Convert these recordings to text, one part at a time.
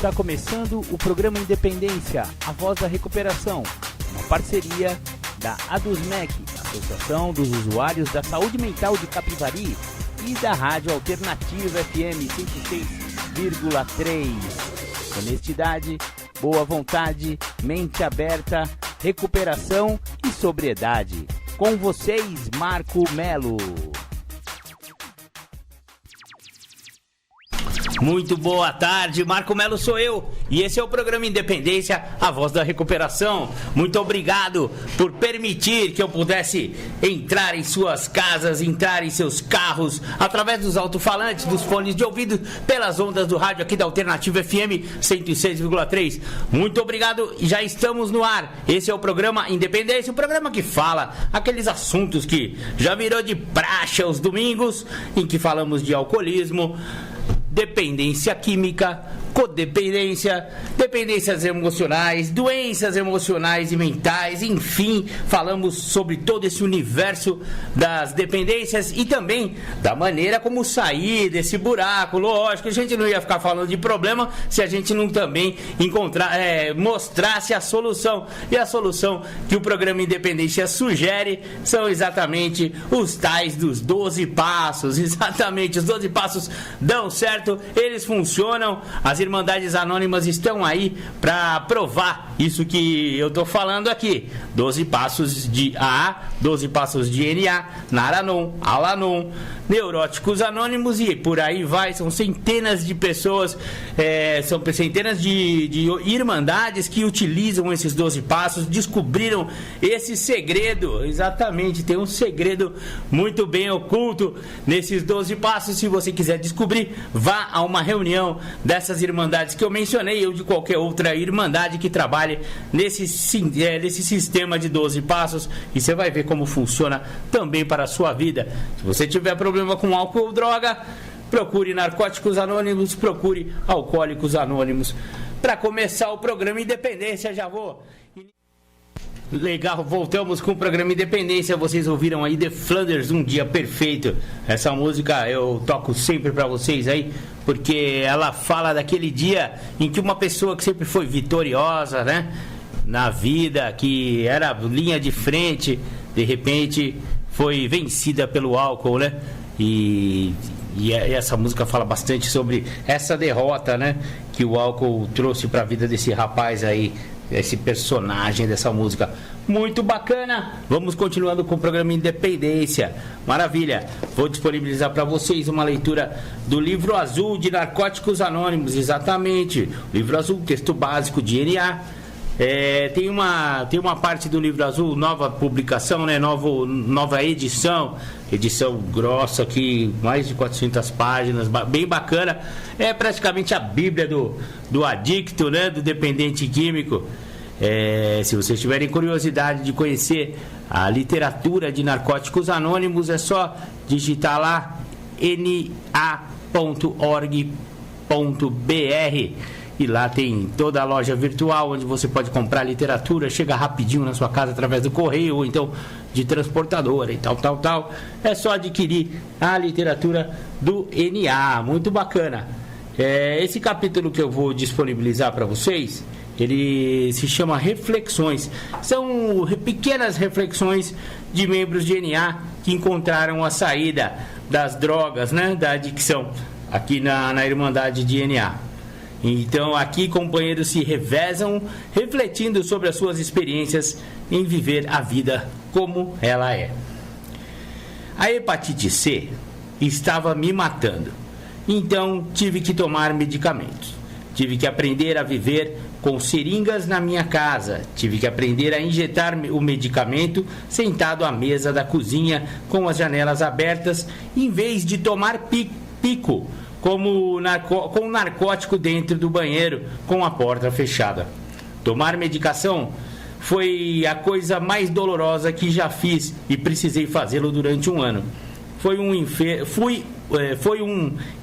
Está começando o programa Independência, a voz da recuperação, uma parceria da ADUSMEC, Associação dos Usuários da Saúde Mental de Capivari, e da Rádio Alternativa FM 106,3. Honestidade, boa vontade, mente aberta, recuperação e sobriedade. Com vocês, Marco Melo. Muito boa tarde, Marco Melo sou eu, e esse é o programa Independência, a voz da recuperação. Muito obrigado por permitir que eu pudesse entrar em suas casas, entrar em seus carros, através dos alto-falantes, dos fones de ouvido, pelas ondas do rádio aqui da Alternativa FM 106,3. Muito obrigado, já estamos no ar. Esse é o programa Independência, um programa que fala aqueles assuntos que já virou de praxe aos domingos, em que falamos de alcoolismo, dependência química, codependência, dependências emocionais, doenças emocionais e mentais, enfim, falamos sobre todo esse universo das dependências e também da maneira como sair desse buraco. Lógico, a gente não ia ficar falando de problema se a gente não também mostrasse a solução. E a solução que o programa Independência sugere são exatamente os tais dos 12 passos. Exatamente, os 12 passos dão certo, eles funcionam. As Irmandades Anônimas estão aí para provar isso que eu estou falando aqui. 12 passos de AA, 12 passos de NA, Naranon, Alanon, Neuróticos Anônimos e por aí vai. São centenas de pessoas, são centenas de irmandades que utilizam esses 12 passos, descobriram esse segredo. Exatamente, tem um segredo muito bem oculto nesses 12 passos. Se você quiser descobrir, vá a uma reunião dessas irmandades que eu mencionei, ou de qualquer outra irmandade que trabalhe nesse sistema de 12 passos, e você vai ver como funciona também para a sua vida. Se você tiver problema com álcool ou droga, procure Narcóticos Anônimos, procure Alcoólicos Anônimos. Para começar o programa Independência, já vou... Legal, voltamos com o programa Independência. Vocês ouviram aí The Flanders, Um Dia Perfeito. Essa música eu toco sempre pra vocês aí, porque ela fala daquele dia em que uma pessoa que sempre foi vitoriosa, né, na vida, que era linha de frente, de repente foi vencida pelo álcool, né? E essa música fala bastante sobre essa derrota, né, que o álcool trouxe pra vida desse rapaz aí, esse personagem dessa música. Muito bacana. Vamos continuando com o programa Independência. Maravilha. Vou disponibilizar para vocês uma leitura do livro azul de Narcóticos Anônimos. Exatamente. Livro azul, texto básico de NA. Tem uma parte do livro azul, nova publicação, né? Nova edição grossa aqui, mais de 400 páginas, bem bacana. É praticamente a bíblia do adicto, né? Do dependente químico. Se vocês tiverem curiosidade de conhecer a literatura de Narcóticos Anônimos, é só digitar lá na.org.br. E lá tem toda a loja virtual onde você pode comprar literatura, chega rapidinho na sua casa através do correio ou então de transportadora e tal. É só adquirir a literatura do NA, muito bacana. Esse capítulo que eu vou disponibilizar para vocês, ele se chama Reflexões. São pequenas reflexões de membros de NA que encontraram a saída das drogas, né, da adicção, aqui na Irmandade de NA. Então aqui companheiros se revezam refletindo sobre as suas experiências em viver a vida como ela é. A hepatite C estava me matando, então tive que tomar medicamentos. Tive que aprender a viver com seringas na minha casa. Tive que aprender a injetar o medicamento sentado à mesa da cozinha com as janelas abertas, em vez de tomar pico com narcótico dentro do banheiro com a porta fechada. Tomar medicação foi a coisa mais dolorosa que já fiz e precisei fazê-lo durante um ano. Foi um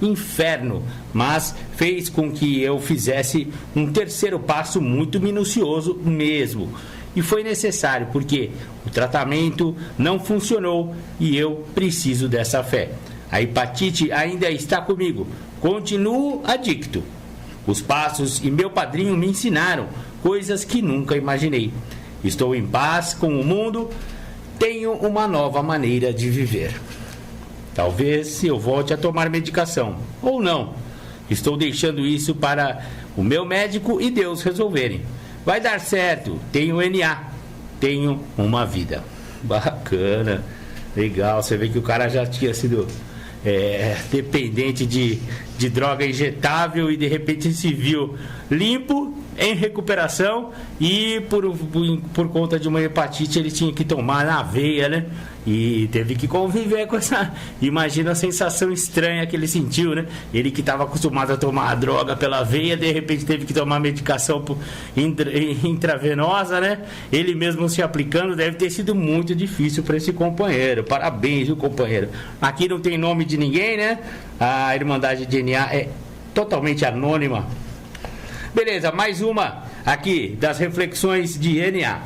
inferno, mas fez com que eu fizesse um terceiro passo muito minucioso mesmo. E foi necessário, porque o tratamento não funcionou e eu preciso dessa fé. A hepatite ainda está comigo. Continuo adicto. os passos e meu padrinho me ensinaram coisas que nunca imaginei. Estou em paz com o mundo, tenho uma nova maneira de viver. Talvez eu volte a tomar medicação, ou não. Estou deixando isso para o meu médico e Deus resolverem. Vai dar certo, tenho NA, tenho uma vida. Bacana, legal, você vê que o cara já tinha sido dependente de droga injetável e de repente se viu limpo, em recuperação e por conta de uma hepatite ele tinha que tomar na veia, né? E teve que conviver com essa... Imagina a sensação estranha que ele sentiu, né? Ele que estava acostumado a tomar a droga pela veia, de repente teve que tomar medicação intravenosa, né? Ele mesmo se aplicando, deve ter sido muito difícil para esse companheiro. Parabéns, viu, companheiro? Aqui não tem nome de ninguém, né? A Irmandade de NA é totalmente anônima. Beleza, mais uma aqui das reflexões de NA.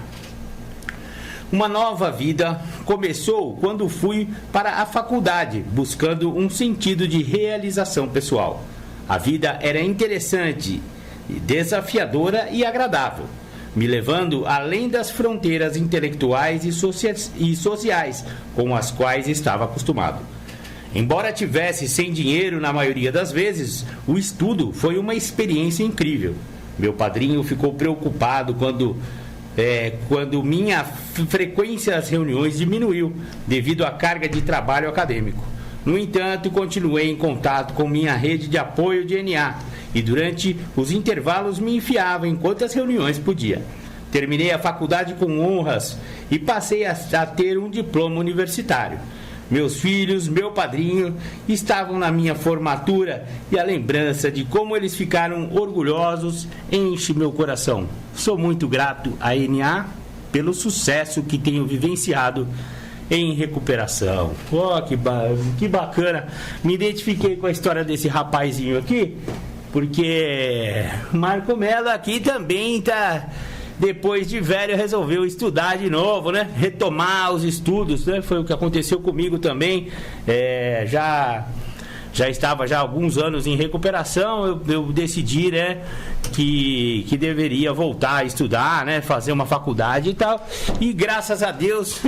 Uma nova vida começou quando fui para a faculdade, buscando um sentido de realização pessoal. A vida era interessante, desafiadora e agradável, me levando além das fronteiras intelectuais e sociais com as quais estava acostumado. Embora tivesse sem dinheiro na maioria das vezes, o estudo foi uma experiência incrível. Meu padrinho ficou preocupado quando minha frequência às reuniões diminuiu devido à carga de trabalho acadêmico. No entanto, continuei em contato com minha rede de apoio de NA e durante os intervalos me enfiava em quantas reuniões podia. Terminei a faculdade com honras e passei a ter um diploma universitário. Meus filhos, meu padrinho, estavam na minha formatura e a lembrança de como eles ficaram orgulhosos enche meu coração. Sou muito grato à NA pelo sucesso que tenho vivenciado em recuperação. Oh, que bacana. Me identifiquei com a história desse rapazinho aqui, porque Marco Mello aqui também tá... Depois de velho, resolveu estudar de novo, né? Retomar os estudos, né? Foi o que aconteceu comigo também. Já estava já há alguns anos em recuperação, eu decidi, né, que deveria voltar a estudar, né, fazer uma faculdade e tal. E graças a Deus,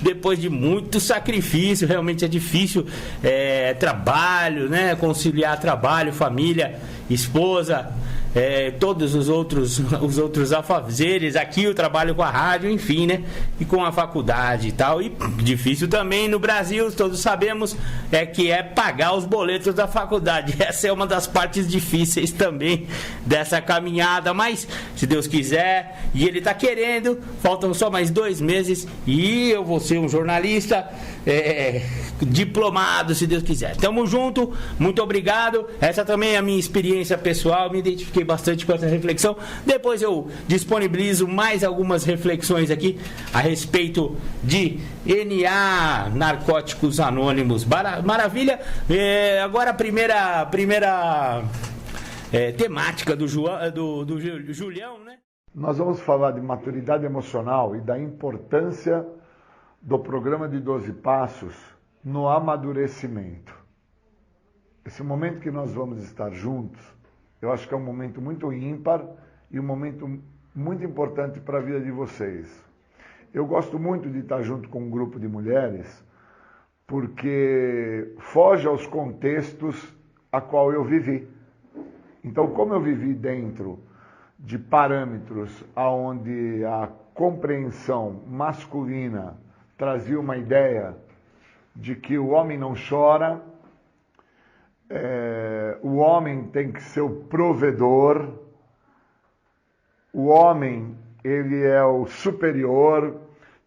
depois de muito sacrifício, realmente é difícil, trabalho, né, conciliar trabalho, família, esposa, todos os outros afazeres, aqui eu trabalho com a rádio, enfim, né, e com a faculdade e tal. E difícil também no Brasil, todos sabemos, que é pagar os boletos da faculdade. Essa é uma das partes difíceis também dessa caminhada, mas se Deus quiser e Ele está querendo, faltam só mais 2 meses e eu vou ser um jornalista diplomado, se Deus quiser. Tamo junto, muito obrigado. Essa também é a minha experiência pessoal, me identifiquei bastante com essa reflexão. Depois eu disponibilizo mais algumas reflexões aqui a respeito de NA, Narcóticos Anônimos. Maravilha. Agora a primeira temática do Julião, né? Nós vamos falar de maturidade emocional e da importância do programa de 12 Passos no amadurecimento. Esse momento que nós vamos estar juntos, eu acho que é um momento muito ímpar e um momento muito importante para a vida de vocês. Eu gosto muito de estar junto com um grupo de mulheres porque foge aos contextos a qual eu vivi. Então, como eu vivi dentro de parâmetros onde a compreensão masculina trazia uma ideia de que o homem não chora, o homem tem que ser o provedor, o homem ele é o superior.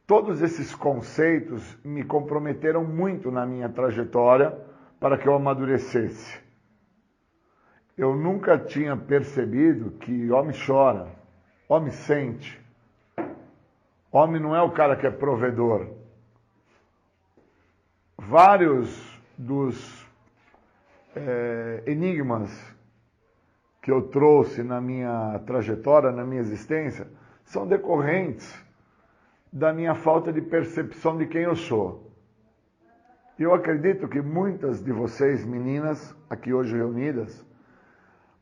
Todos esses conceitos me comprometeram muito na minha trajetória para que eu amadurecesse. Eu nunca tinha percebido que homem chora, homem sente. Homem não é o cara que é provedor. Vários dos enigmas que eu trouxe na minha trajetória, na minha existência, são decorrentes da minha falta de percepção de quem eu sou. Eu acredito que muitas de vocês, meninas, aqui hoje reunidas,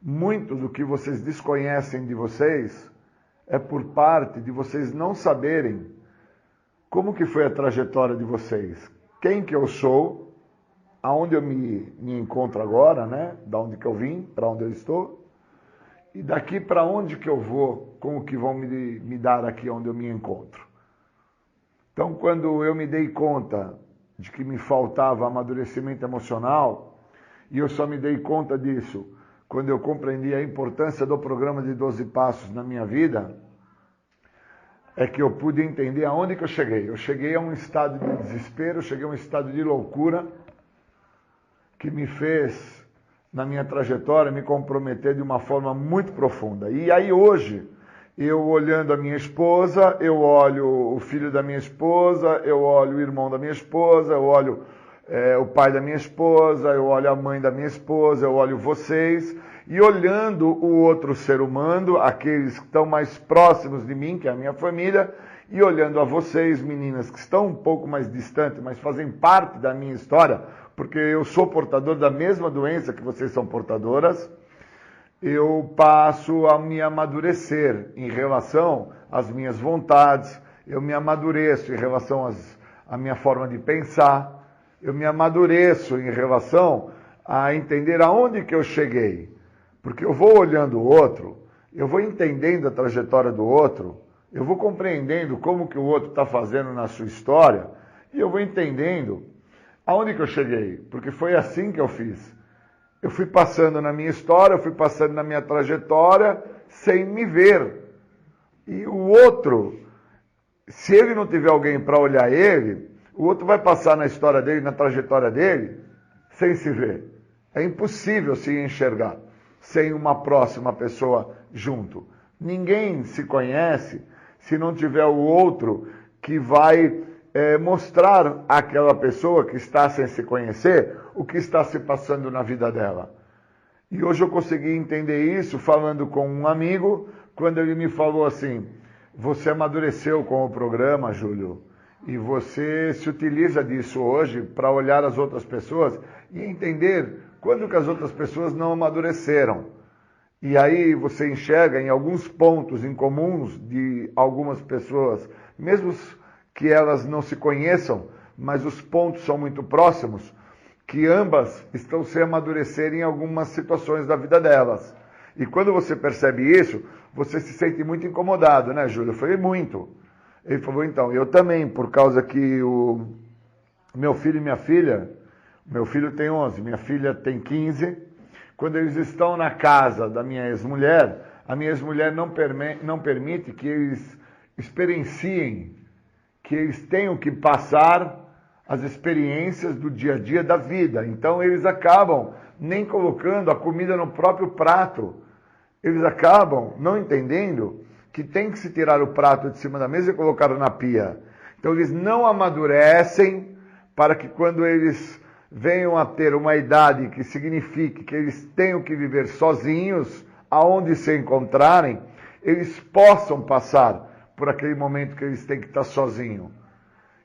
muito do que vocês desconhecem de vocês é por parte de vocês não saberem como que foi a trajetória de vocês, quem que eu sou, aonde eu me encontro agora, né? Da onde que eu vim, para onde eu estou, e daqui para onde que eu vou, com o que vão me dar aqui onde eu me encontro. Então, quando eu me dei conta de que me faltava amadurecimento emocional, e eu só me dei conta disso quando eu compreendi a importância do programa de 12 Passos na minha vida, é que eu pude entender aonde que eu cheguei. Eu cheguei a um estado de desespero, eu cheguei a um estado de loucura, que me fez, na minha trajetória, me comprometer de uma forma muito profunda. E aí hoje, eu olhando a minha esposa, eu olho o filho da minha esposa, eu olho o irmão da minha esposa, eu olho o pai da minha esposa, eu olho a mãe da minha esposa, eu olho vocês, e olhando o outro ser humano, aqueles que estão mais próximos de mim, que é a minha família, e olhando a vocês, meninas, que estão um pouco mais distantes, mas fazem parte da minha história, porque eu sou portador da mesma doença que vocês são portadoras, eu passo a me amadurecer em relação às minhas vontades, eu me amadureço em relação à minha forma de pensar, eu me amadureço em relação a entender aonde que eu cheguei. Porque eu vou olhando o outro, eu vou entendendo a trajetória do outro, eu vou compreendendo como que o outro está fazendo na sua história, e eu vou entendendo aonde que eu cheguei, porque foi assim que eu fiz. Eu fui passando na minha história, eu fui passando na minha trajetória, sem me ver. E o outro, se ele não tiver alguém para olhar ele, o outro vai passar na história dele, na trajetória dele, sem se ver. É impossível se enxergar sem uma próxima pessoa junto. Ninguém se conhece se não tiver o outro que vai mostrar àquela pessoa que está sem se conhecer o que está se passando na vida dela. E hoje eu consegui entender isso falando com um amigo, quando ele me falou assim: você amadureceu com o programa, Júlio, e você se utiliza disso hoje para olhar as outras pessoas e entender quando que as outras pessoas não amadureceram. E aí você enxerga em alguns pontos incomuns de algumas pessoas, mesmo que elas não se conheçam, mas os pontos são muito próximos, que ambas estão sem amadurecer em algumas situações da vida delas. E quando você percebe isso, você se sente muito incomodado, né, Júlio? Eu falei, muito. Ele falou, então, eu também, por causa que o meu filho e minha filha, meu filho tem 11, minha filha tem 15, quando eles estão na casa da minha ex-mulher, a minha ex-mulher não permite que eles experienciem, que eles tenham que passar as experiências do dia a dia da vida. Então eles acabam nem colocando a comida no próprio prato. Eles acabam não entendendo que tem que se tirar o prato de cima da mesa e colocar na pia. Então eles não amadurecem para que quando eles venham a ter uma idade que signifique que eles tenham que viver sozinhos, aonde se encontrarem, eles possam passar por aquele momento que eles têm que estar sozinhos.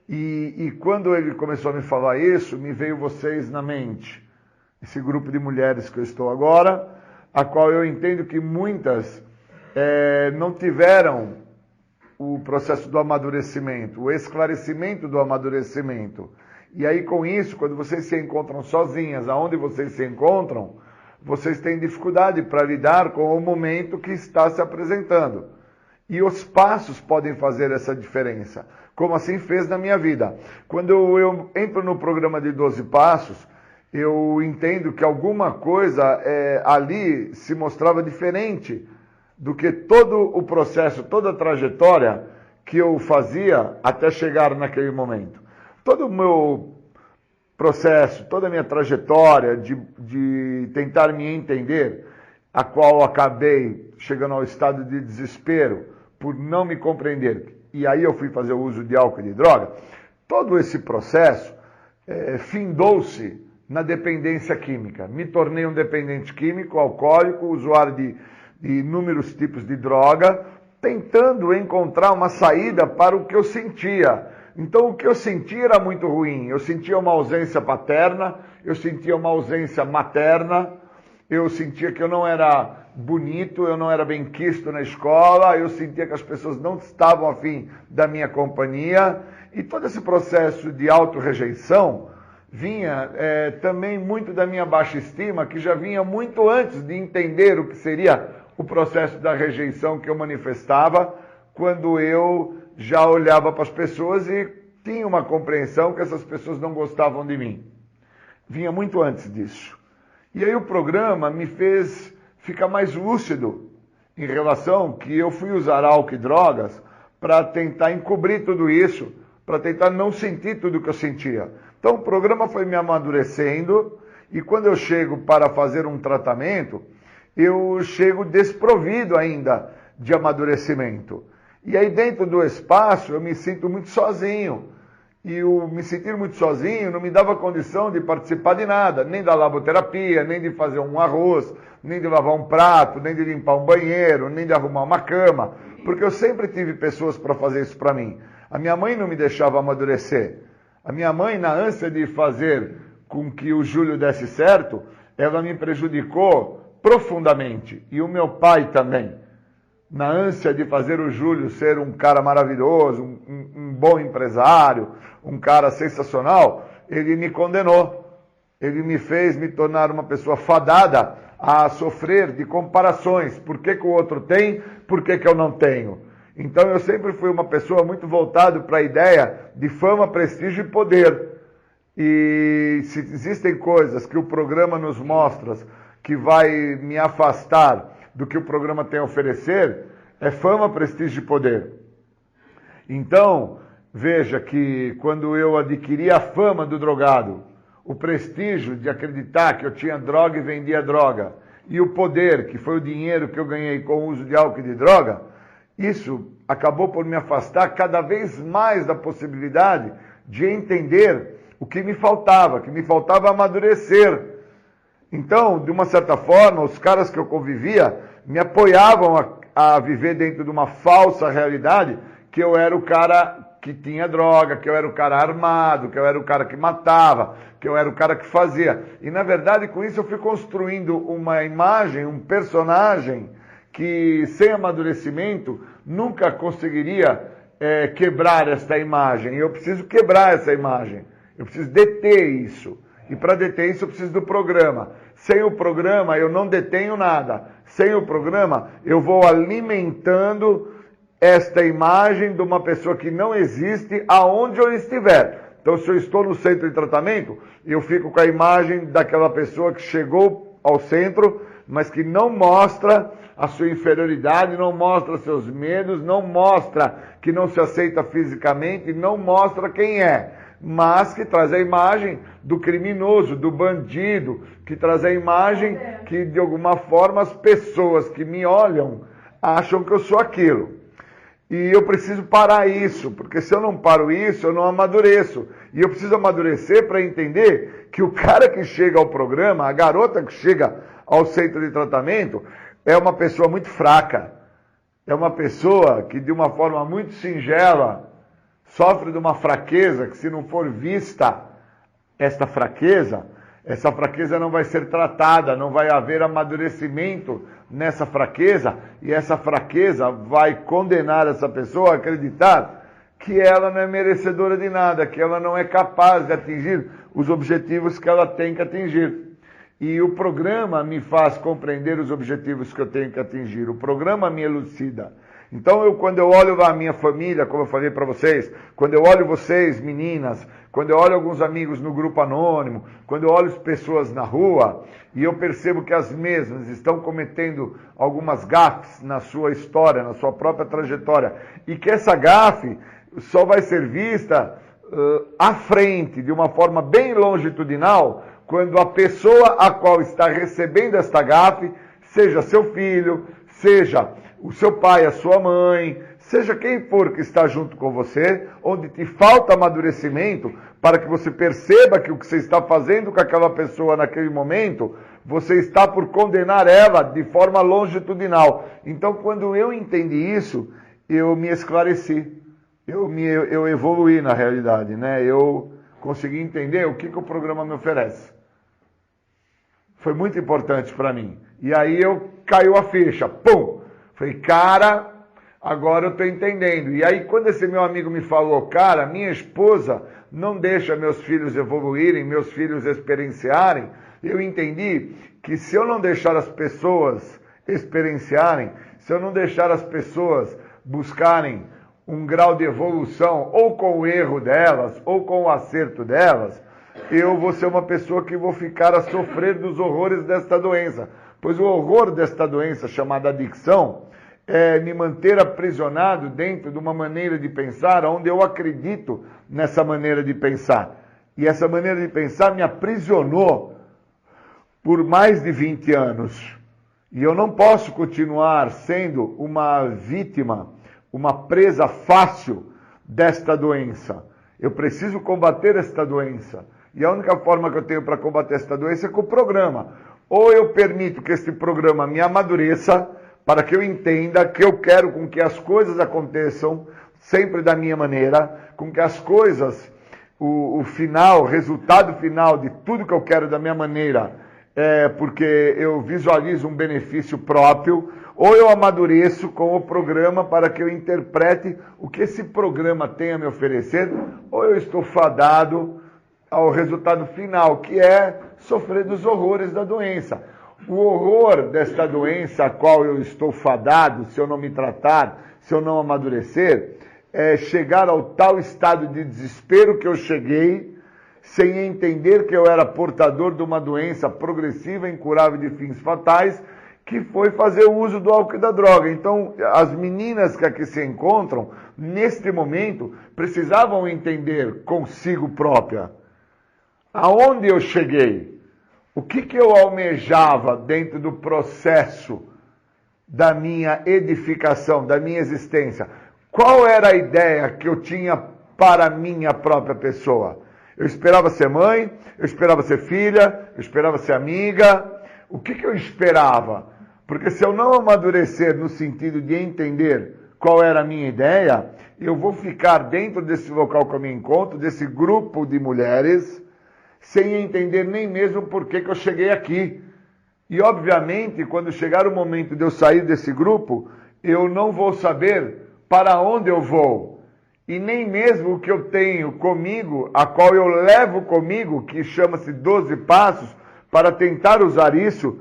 E quando ele começou a me falar isso, me veio vocês na mente. Esse grupo de mulheres que eu estou agora, a qual eu entendo que muitas não tiveram o processo do amadurecimento, o esclarecimento do amadurecimento. E aí com isso, quando vocês se encontram sozinhas, aonde vocês se encontram, vocês têm dificuldade para lidar com o momento que está se apresentando. E os passos podem fazer essa diferença, como assim fez na minha vida. Quando eu entro no programa de 12 Passos, eu entendo que alguma coisa ali se mostrava diferente do que todo o processo, toda a trajetória que eu fazia até chegar naquele momento. Todo o meu processo, toda a minha trajetória de tentar me entender, a qual acabei chegando ao estado de desespero por não me compreender, e aí eu fui fazer o uso de álcool e de droga, todo esse processo findou-se na dependência química. Me tornei um dependente químico, alcoólico, usuário de inúmeros tipos de droga, tentando encontrar uma saída para o que eu sentia. Então o que eu sentia era muito ruim. Eu sentia uma ausência paterna, eu sentia uma ausência materna, eu sentia que eu não era bonito, eu não era bem quisto na escola, eu sentia que as pessoas não estavam afim da minha companhia, e todo esse processo de auto-rejeição vinha também muito da minha baixa estima, que já vinha muito antes de entender o que seria o processo da rejeição que eu manifestava, quando eu já olhava para as pessoas e tinha uma compreensão que essas pessoas não gostavam de mim. Vinha muito antes disso. E aí o programa me fez ficar mais lúcido em relação que eu fui usar álcool e drogas para tentar encobrir tudo isso, para tentar não sentir tudo que eu sentia. Então o programa foi me amadurecendo e quando eu chego para fazer um tratamento, eu chego desprovido ainda de amadurecimento. E aí dentro do espaço eu me sinto muito sozinho. E o me sentir muito sozinho não me dava condição de participar de nada, nem da laboterapia, nem de fazer um arroz, nem de lavar um prato, nem de limpar um banheiro, nem de arrumar uma cama, porque eu sempre tive pessoas para fazer isso para mim. A minha mãe não me deixava amadurecer. A minha mãe, na ânsia de fazer com que o Júlio desse certo, ela me prejudicou profundamente. E o meu pai também. Na ânsia de fazer o Júlio ser um cara maravilhoso, um bom empresário, um cara sensacional, ele me condenou. Ele me fez me tornar uma pessoa fadada a sofrer de comparações. Por que que o outro tem, por que que eu não tenho? Então eu sempre fui uma pessoa muito voltada para a ideia de fama, prestígio e poder. E se existem coisas que o programa nos mostra que vai me afastar do que o programa tem a oferecer, é fama, prestígio e poder. Então, veja que quando eu adquiri a fama do drogado, o prestígio de acreditar que eu tinha droga e vendia droga, e o poder, que foi o dinheiro que eu ganhei com o uso de álcool e de droga, isso acabou por me afastar cada vez mais da possibilidade de entender o que me faltava amadurecer. Então, de uma certa forma, os caras que eu convivia me apoiavam a viver dentro de uma falsa realidade que eu era o cara que tinha droga, que eu era o cara armado, que eu era o cara que matava, que eu era o cara que fazia. E, na verdade, com isso eu fui construindo uma imagem, um personagem que, sem amadurecimento, nunca conseguiria quebrar esta imagem. E eu preciso quebrar essa imagem. Eu preciso deter isso. E para deter isso eu preciso do programa. Sem o programa eu não detenho nada. Sem o programa eu vou alimentando esta imagem de uma pessoa que não existe aonde eu estiver. Então se eu estou no centro de tratamento, eu fico com a imagem daquela pessoa que chegou ao centro, mas que não mostra a sua inferioridade, não mostra seus medos, não mostra que não se aceita fisicamente, não mostra quem é. Mas que traz a imagem do criminoso, do bandido, que traz a imagem que, de alguma forma, as pessoas que me olham acham que eu sou aquilo. E eu preciso parar isso, porque se eu não paro isso, eu não amadureço. E eu preciso amadurecer para entender que o cara que chega ao programa, a garota que chega ao centro de tratamento, é uma pessoa muito fraca. É uma pessoa que, de uma forma muito singela, sofre de uma fraqueza que, se não for vista essa fraqueza não vai ser tratada, não vai haver amadurecimento nessa fraqueza, e essa fraqueza vai condenar essa pessoa a acreditar que ela não é merecedora de nada, que ela não é capaz de atingir os objetivos que ela tem que atingir. E o programa me faz compreender os objetivos que eu tenho que atingir, o programa me elucida. Então, quando eu olho a minha família, como eu falei para vocês, quando eu olho vocês, meninas, quando eu olho alguns amigos no grupo anônimo, quando eu olho as pessoas na rua, e eu percebo que as mesmas estão cometendo algumas gafes na sua história, na sua própria trajetória, e que essa gafe só vai ser vista à frente, de uma forma bem longitudinal, quando a pessoa a qual está recebendo esta gafe, seja seu filho, seja o seu pai, a sua mãe, seja quem for que está junto com você, onde te falta amadurecimento, para que você perceba que o que você está fazendo com aquela pessoa naquele momento, você está por condenar ela de forma longitudinal. Então, quando eu entendi isso, eu me esclareci, eu evoluí na realidade, né? Eu consegui entender o que o programa me oferece. foi muito importante para mim. E aí caiu a ficha, pum! Falei, cara, agora eu estou entendendo. E aí quando esse meu amigo me falou, cara, minha esposa não deixa meus filhos evoluírem, meus filhos experienciarem, eu entendi que se eu não deixar as pessoas experienciarem, se eu não deixar as pessoas buscarem um grau de evolução, ou com o erro delas, ou com o acerto delas, eu vou ser uma pessoa que vou ficar a sofrer dos horrores desta doença. Pois o horror desta doença chamada adicção é me manter aprisionado dentro de uma maneira de pensar onde eu acredito nessa maneira de pensar. E essa maneira de pensar me aprisionou por mais de 20 anos. E eu não posso continuar sendo uma vítima, uma presa fácil desta doença. Eu preciso combater esta doença. E a única forma que eu tenho para combater esta doença é com o programa. Ou eu permito que este programa me amadureça, para que eu entenda que eu quero com que as coisas aconteçam sempre da minha maneira, com que as coisas, o final, o resultado final de tudo que eu quero da minha maneira, porque eu visualizo um benefício próprio, ou eu amadureço com o programa para que eu interprete o que esse programa tem a me oferecer, ou eu estou fadado ao resultado final, que é sofrer dos horrores da doença. O horror desta doença a qual eu estou fadado, se eu não me tratar, se eu não amadurecer, é chegar ao tal estado de desespero que eu cheguei, sem entender que eu era portador de uma doença progressiva, incurável de fins fatais, que foi fazer o uso do álcool e da droga. Então, as meninas que aqui se encontram, neste momento, precisavam entender consigo própria aonde eu cheguei. O que eu almejava dentro do processo da minha edificação, da minha existência? Qual era a ideia que eu tinha para a minha própria pessoa? Eu esperava ser mãe, eu esperava ser filha, eu esperava ser amiga. O que eu esperava? Porque se eu não amadurecer no sentido de entender qual era a minha ideia, eu vou ficar dentro desse local que eu me encontro, desse grupo de mulheres, sem entender nem mesmo por que eu cheguei aqui. E, obviamente, quando chegar o momento de eu sair desse grupo, eu não vou saber para onde eu vou. E nem mesmo o que eu tenho comigo, a qual eu levo comigo, que chama-se 12 passos, para tentar usar isso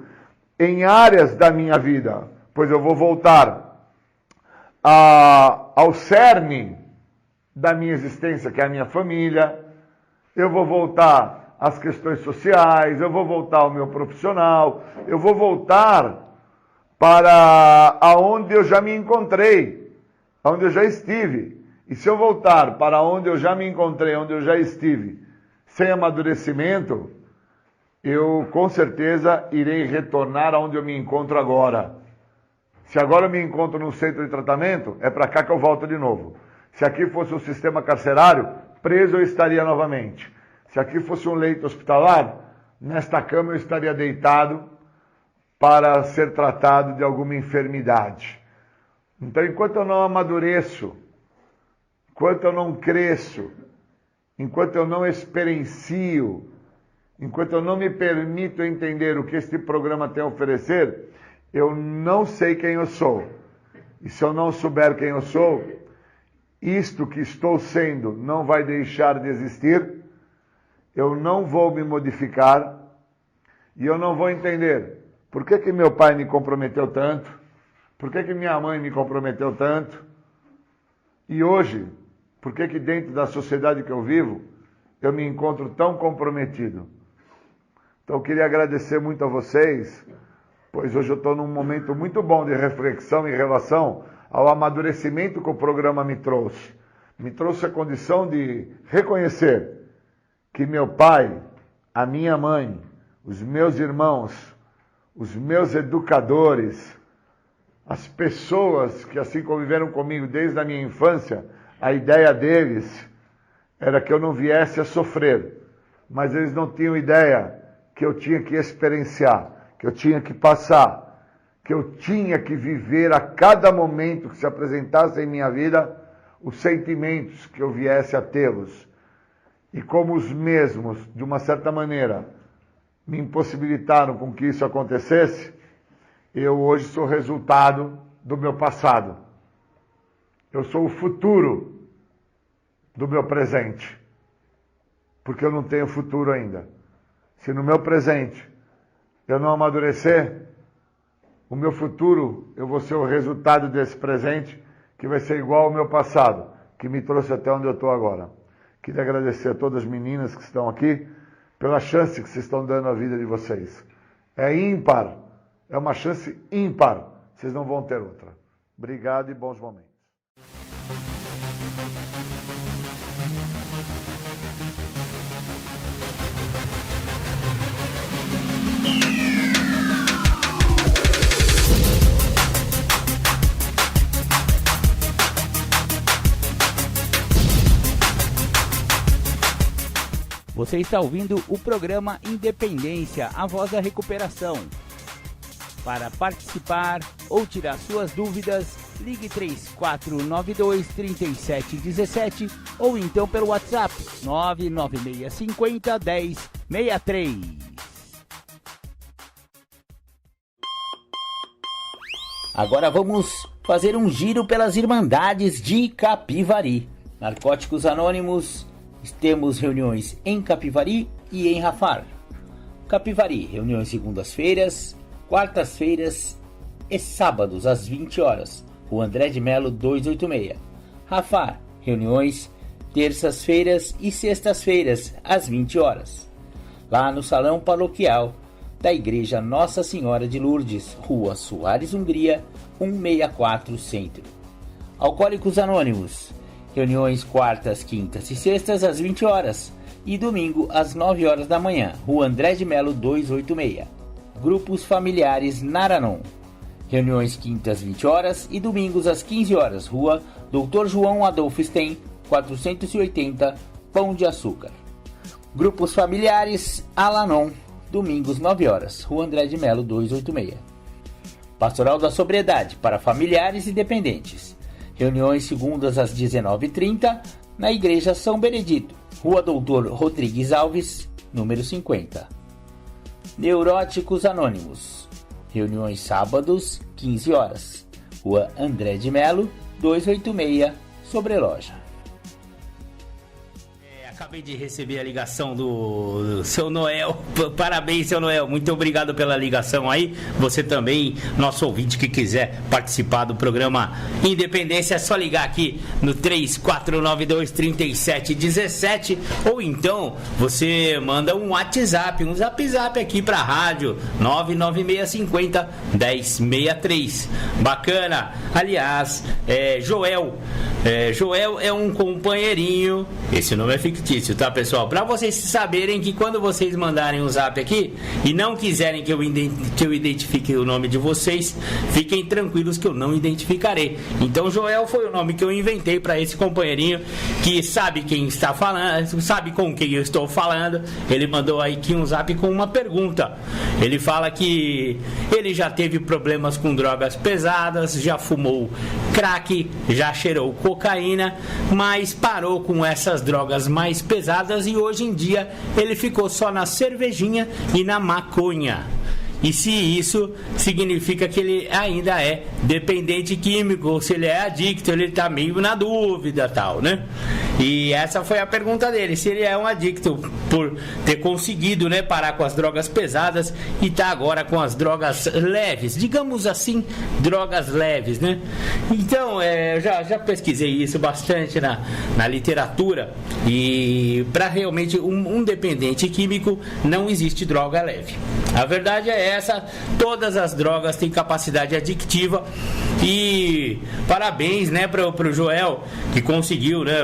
em áreas da minha vida. Pois eu vou voltar ao cerne da minha existência, que é a minha família. Eu vou voltar as questões sociais, eu vou voltar ao meu profissional, eu vou voltar para aonde eu já me encontrei, aonde eu já estive. E se eu voltar para onde eu já me encontrei, onde eu já estive, sem amadurecimento, eu com certeza irei retornar aonde eu me encontro agora. Se agora eu me encontro no centro de tratamento, é para cá que eu volto de novo. Se aqui fosse um sistema carcerário, preso eu estaria novamente. Se aqui fosse um leito hospitalar, nesta cama eu estaria deitado para ser tratado de alguma enfermidade. Então, enquanto eu não amadureço, enquanto eu não cresço, enquanto eu não experiencio, enquanto eu não me permito entender o que este programa tem a oferecer, eu não sei quem eu sou. E se eu não souber quem eu sou, isto que estou sendo não vai deixar de existir. Eu não vou me modificar e eu não vou entender por que meu pai me comprometeu tanto, por que minha mãe me comprometeu tanto, e hoje, por que dentro da sociedade que eu vivo, eu me encontro tão comprometido. Então eu queria agradecer muito a vocês, pois hoje eu estou num momento muito bom de reflexão em relação ao amadurecimento que o programa me trouxe. Me trouxe a condição de reconhecer que meu pai, a minha mãe, os meus irmãos, os meus educadores, as pessoas que assim conviveram comigo desde a minha infância, a ideia deles era que eu não viesse a sofrer, mas eles não tinham ideia que eu tinha que experienciar, que eu tinha que passar, que eu tinha que viver a cada momento que se apresentasse em minha vida os sentimentos que eu viesse a tê-los. E como os mesmos, de uma certa maneira, me impossibilitaram com que isso acontecesse, eu hoje sou resultado do meu passado. Eu sou o futuro do meu presente, porque eu não tenho futuro ainda. Se no meu presente eu não amadurecer, o meu futuro, eu vou ser o resultado desse presente, que vai ser igual ao meu passado, que me trouxe até onde eu estou agora. Queria agradecer a todas as meninas que estão aqui, pela chance que vocês estão dando à vida de vocês. É ímpar, é uma chance ímpar, vocês não vão ter outra. Obrigado e bons momentos. Você está ouvindo o programa Independência, a voz da recuperação. Para participar ou tirar suas dúvidas, ligue 3492-3717 ou então pelo WhatsApp 99650-1063. Agora vamos fazer um giro pelas Irmandades de Capivari. Narcóticos Anônimos, temos reuniões em Capivari e em Rafar. Capivari, reuniões segundas-feiras, quartas-feiras e sábados às 20 horas. O André de Melo 286. Rafar, reuniões terças-feiras e sextas-feiras às 20 horas. Lá no Salão Paroquial da Igreja Nossa Senhora de Lourdes, Rua Soares Hungria, 164 Centro. Alcoólicos Anônimos, reuniões quartas, quintas e sextas às 20 horas e domingo às 9 horas da manhã, Rua André de Melo 286. Grupos Familiares Naranon, reuniões quintas 20 horas e domingos às 15 horas, Rua Dr. João Adolfo Stein, 480, Pão de Açúcar. Grupos Familiares Alanon, domingos 9 horas, Rua André de Melo 286. Pastoral da Sobriedade para familiares e dependentes. Reuniões segundas às 19h30 na Igreja São Benedito, Rua Doutor Rodrigues Alves, número 50. Neuróticos Anônimos. Reuniões sábados, 15 horas. Rua André de Melo, 286, Sobreloja. Acabei de receber a ligação do seu Noel. Parabéns, seu Noel. Muito obrigado pela ligação aí. Você também, nosso ouvinte que quiser participar do programa Independência, é só ligar aqui no 3492-3717 ou então você manda um WhatsApp, um zap aqui pra rádio 99650-1063. Bacana. Aliás, Joel é um companheirinho. Esse nome é fictício, tá, pessoal? Para vocês saberem que quando vocês mandarem um zap aqui e não quiserem que eu identifique o nome de vocês, fiquem tranquilos que eu não identificarei. Então, Joel foi o nome que eu inventei para esse companheirinho que sabe quem está falando, sabe com quem eu estou falando. Ele mandou aí aqui um zap com uma pergunta. Ele fala que ele já teve problemas com drogas pesadas, já fumou crack, já cheirou cocaína, mas parou com essas drogas mais pesadas e hoje em dia ele ficou só na cervejinha e na maconha. E se isso significa que ele ainda é dependente químico, ou se ele é adicto, ele tá meio na dúvida, tal, né? E essa foi a pergunta dele, se ele é um adicto por ter conseguido, né, parar com as drogas pesadas e tá agora com as drogas leves, digamos assim, drogas leves, né? Então, eu já pesquisei isso bastante na literatura e para realmente um dependente químico não existe droga leve. A verdade é essa, todas as drogas têm capacidade adictiva e parabéns, né, pro Joel que conseguiu, né,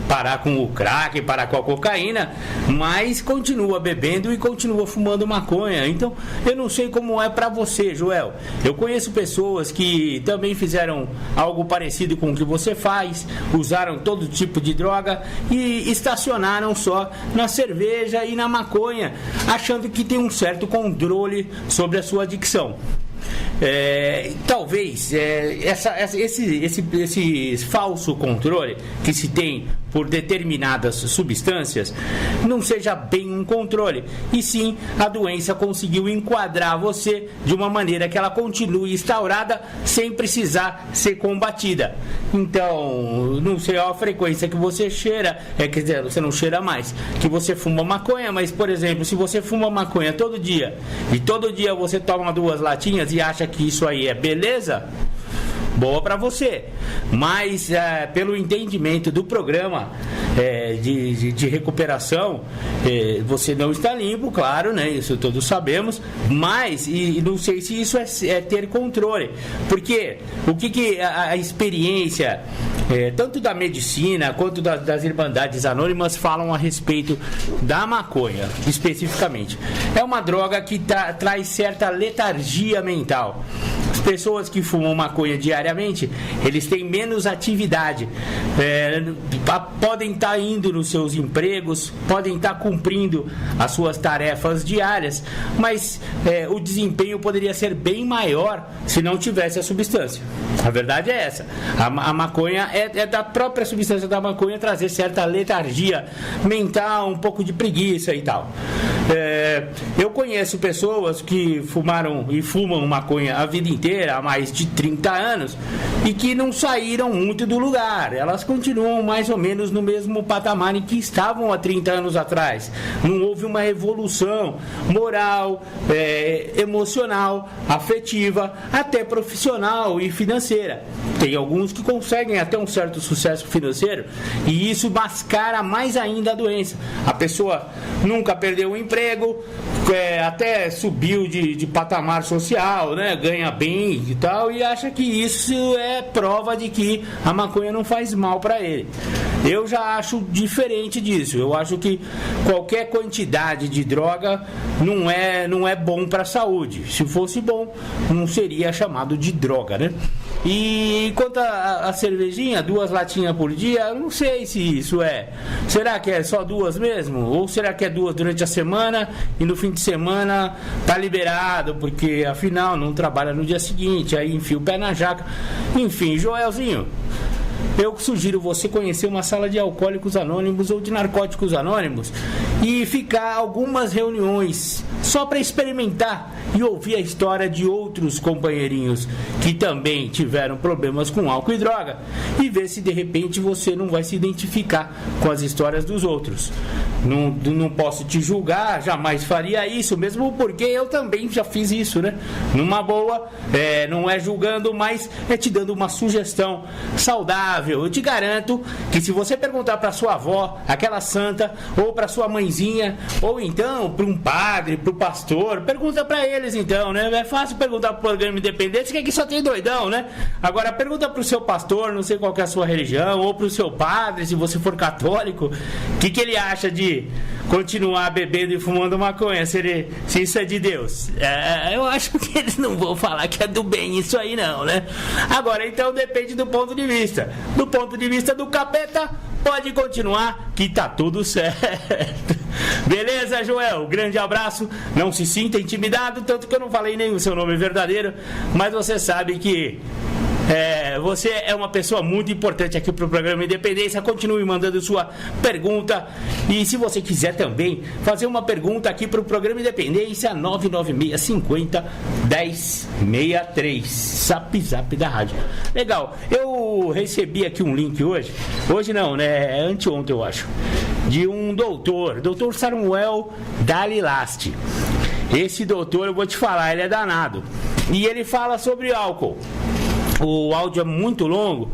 parar com o crack, parar com a cocaína, mas continua bebendo e continua fumando maconha. Então, eu não sei como é pra você, Joel. Eu conheço pessoas que também fizeram algo parecido com o que você faz, usaram todo tipo de droga e estacionaram só na cerveja e na maconha, achando que tem um certo controle sobre a sua adicção. Talvez esse falso controle que se tem por determinadas substâncias não seja bem um controle, e sim a doença conseguiu enquadrar você de uma maneira que ela continue instaurada sem precisar ser combatida. Então, não sei a frequência que você cheira, quer dizer, você não cheira mais, que você fuma maconha, mas, por exemplo, se você fuma maconha todo dia, e todo dia você toma 2 latinhas e acha que isso aí é beleza, boa para você, mas pelo entendimento do programa de recuperação, você não está limpo, claro, né? Isso todos sabemos, mas e não sei se isso é ter controle, porque o que a experiência tanto da medicina quanto das Irmandades Anônimas falam a respeito da maconha, especificamente. É uma droga que traz certa letargia mental. As pessoas que fumam maconha diariamente, eles têm menos atividade, podem estar indo nos seus empregos, podem estar cumprindo as suas tarefas diárias, mas o desempenho poderia ser bem maior se não tivesse a substância. A verdade é essa. A maconha é da própria substância da maconha trazer certa letargia mental, um pouco de preguiça e tal. Eu conheço pessoas que fumaram e fumam maconha a vida inteira, há mais de 30 anos, e que não saíram muito do lugar. Elas continuam mais ou menos no mesmo patamar em que estavam há 30 anos atrás. Não houve uma evolução moral, emocional, afetiva, até profissional e financeira. Tem alguns que conseguem até um certo sucesso financeiro, e isso mascara mais ainda a doença. A pessoa nunca perdeu o emprego, até subiu de patamar social, né? Ganha bem e tal, e acha que isso é prova de que a maconha não faz mal para ele. Eu já acho diferente disso. Eu acho que qualquer quantidade de droga não é bom para a saúde. Se fosse bom, não seria chamado de droga, né? E quanto a cervejinha, 2 latinhas por dia, eu não sei se isso será que é só 2 mesmo? Ou será que é 2 durante a semana e no fim de semana tá liberado, porque afinal não trabalha no dia seguinte, aí enfia o pé na jaca. Enfim, Joelzinho, eu sugiro você conhecer uma sala de alcoólicos anônimos ou de narcóticos anônimos e ficar algumas reuniões só para experimentar e ouvir a história de outros companheirinhos que também tiveram problemas com álcool e droga, e ver se de repente você não vai se identificar com as histórias dos outros. Não posso te julgar, jamais faria isso, mesmo porque eu também já fiz isso, né? Numa boa, não é julgando, mas é te dando uma sugestão saudável. Eu te garanto que se você perguntar para sua avó, aquela santa, ou para sua mãezinha, ou então para um padre, para o pastor, pergunta para eles então, né? É fácil perguntar para o programa Independência, que aqui só tem doidão, né? Agora pergunta para o seu pastor, não sei qual que é a sua religião, ou para o seu padre, se você for católico, o que ele acha de continuar bebendo e fumando maconha, se isso é de Deus. Eu acho que eles não vão falar que é do bem isso aí não, né? Agora, então depende do ponto de vista. Do ponto de vista do capeta, pode continuar que tá tudo certo. Beleza, Joel? Grande abraço. Não se sinta intimidado, tanto que eu não falei nem o seu nome verdadeiro, mas você sabe que você é uma pessoa muito importante aqui para o programa Independência. Continue mandando sua pergunta, e se você quiser também fazer uma pergunta aqui para o programa Independência, 99650-1063, zap da rádio. Legal, eu recebi aqui um link hoje não, né, anteontem eu acho, de um doutor Samuel Dalilasti. Esse doutor, eu vou te falar, ele é danado, e ele fala sobre álcool. O áudio é muito longo,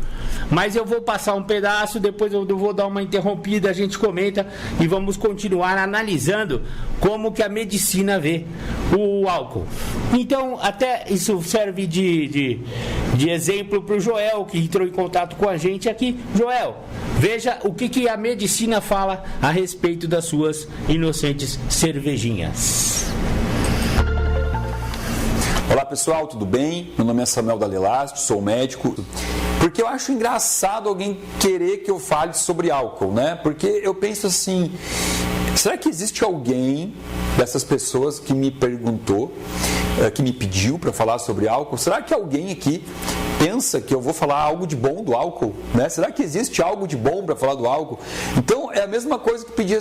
mas eu vou passar um pedaço, depois eu vou dar uma interrompida, a gente comenta e vamos continuar analisando como que a medicina vê o álcool. Então, até isso serve de exemplo para o Joel, que entrou em contato com a gente aqui. Joel, veja o que a medicina fala a respeito das suas inocentes cervejinhas. Olá pessoal, tudo bem? Meu nome é Samuel Dalilasti, sou médico. Porque eu acho engraçado alguém querer que eu fale sobre álcool, né? Porque eu penso assim, Será que existe alguém dessas pessoas que me perguntou, que me pediu para falar sobre álcool? Será que alguém aqui pensa que eu vou falar algo de bom do álcool? Né? Será que existe algo de bom para falar do álcool? Então é a mesma coisa que pedia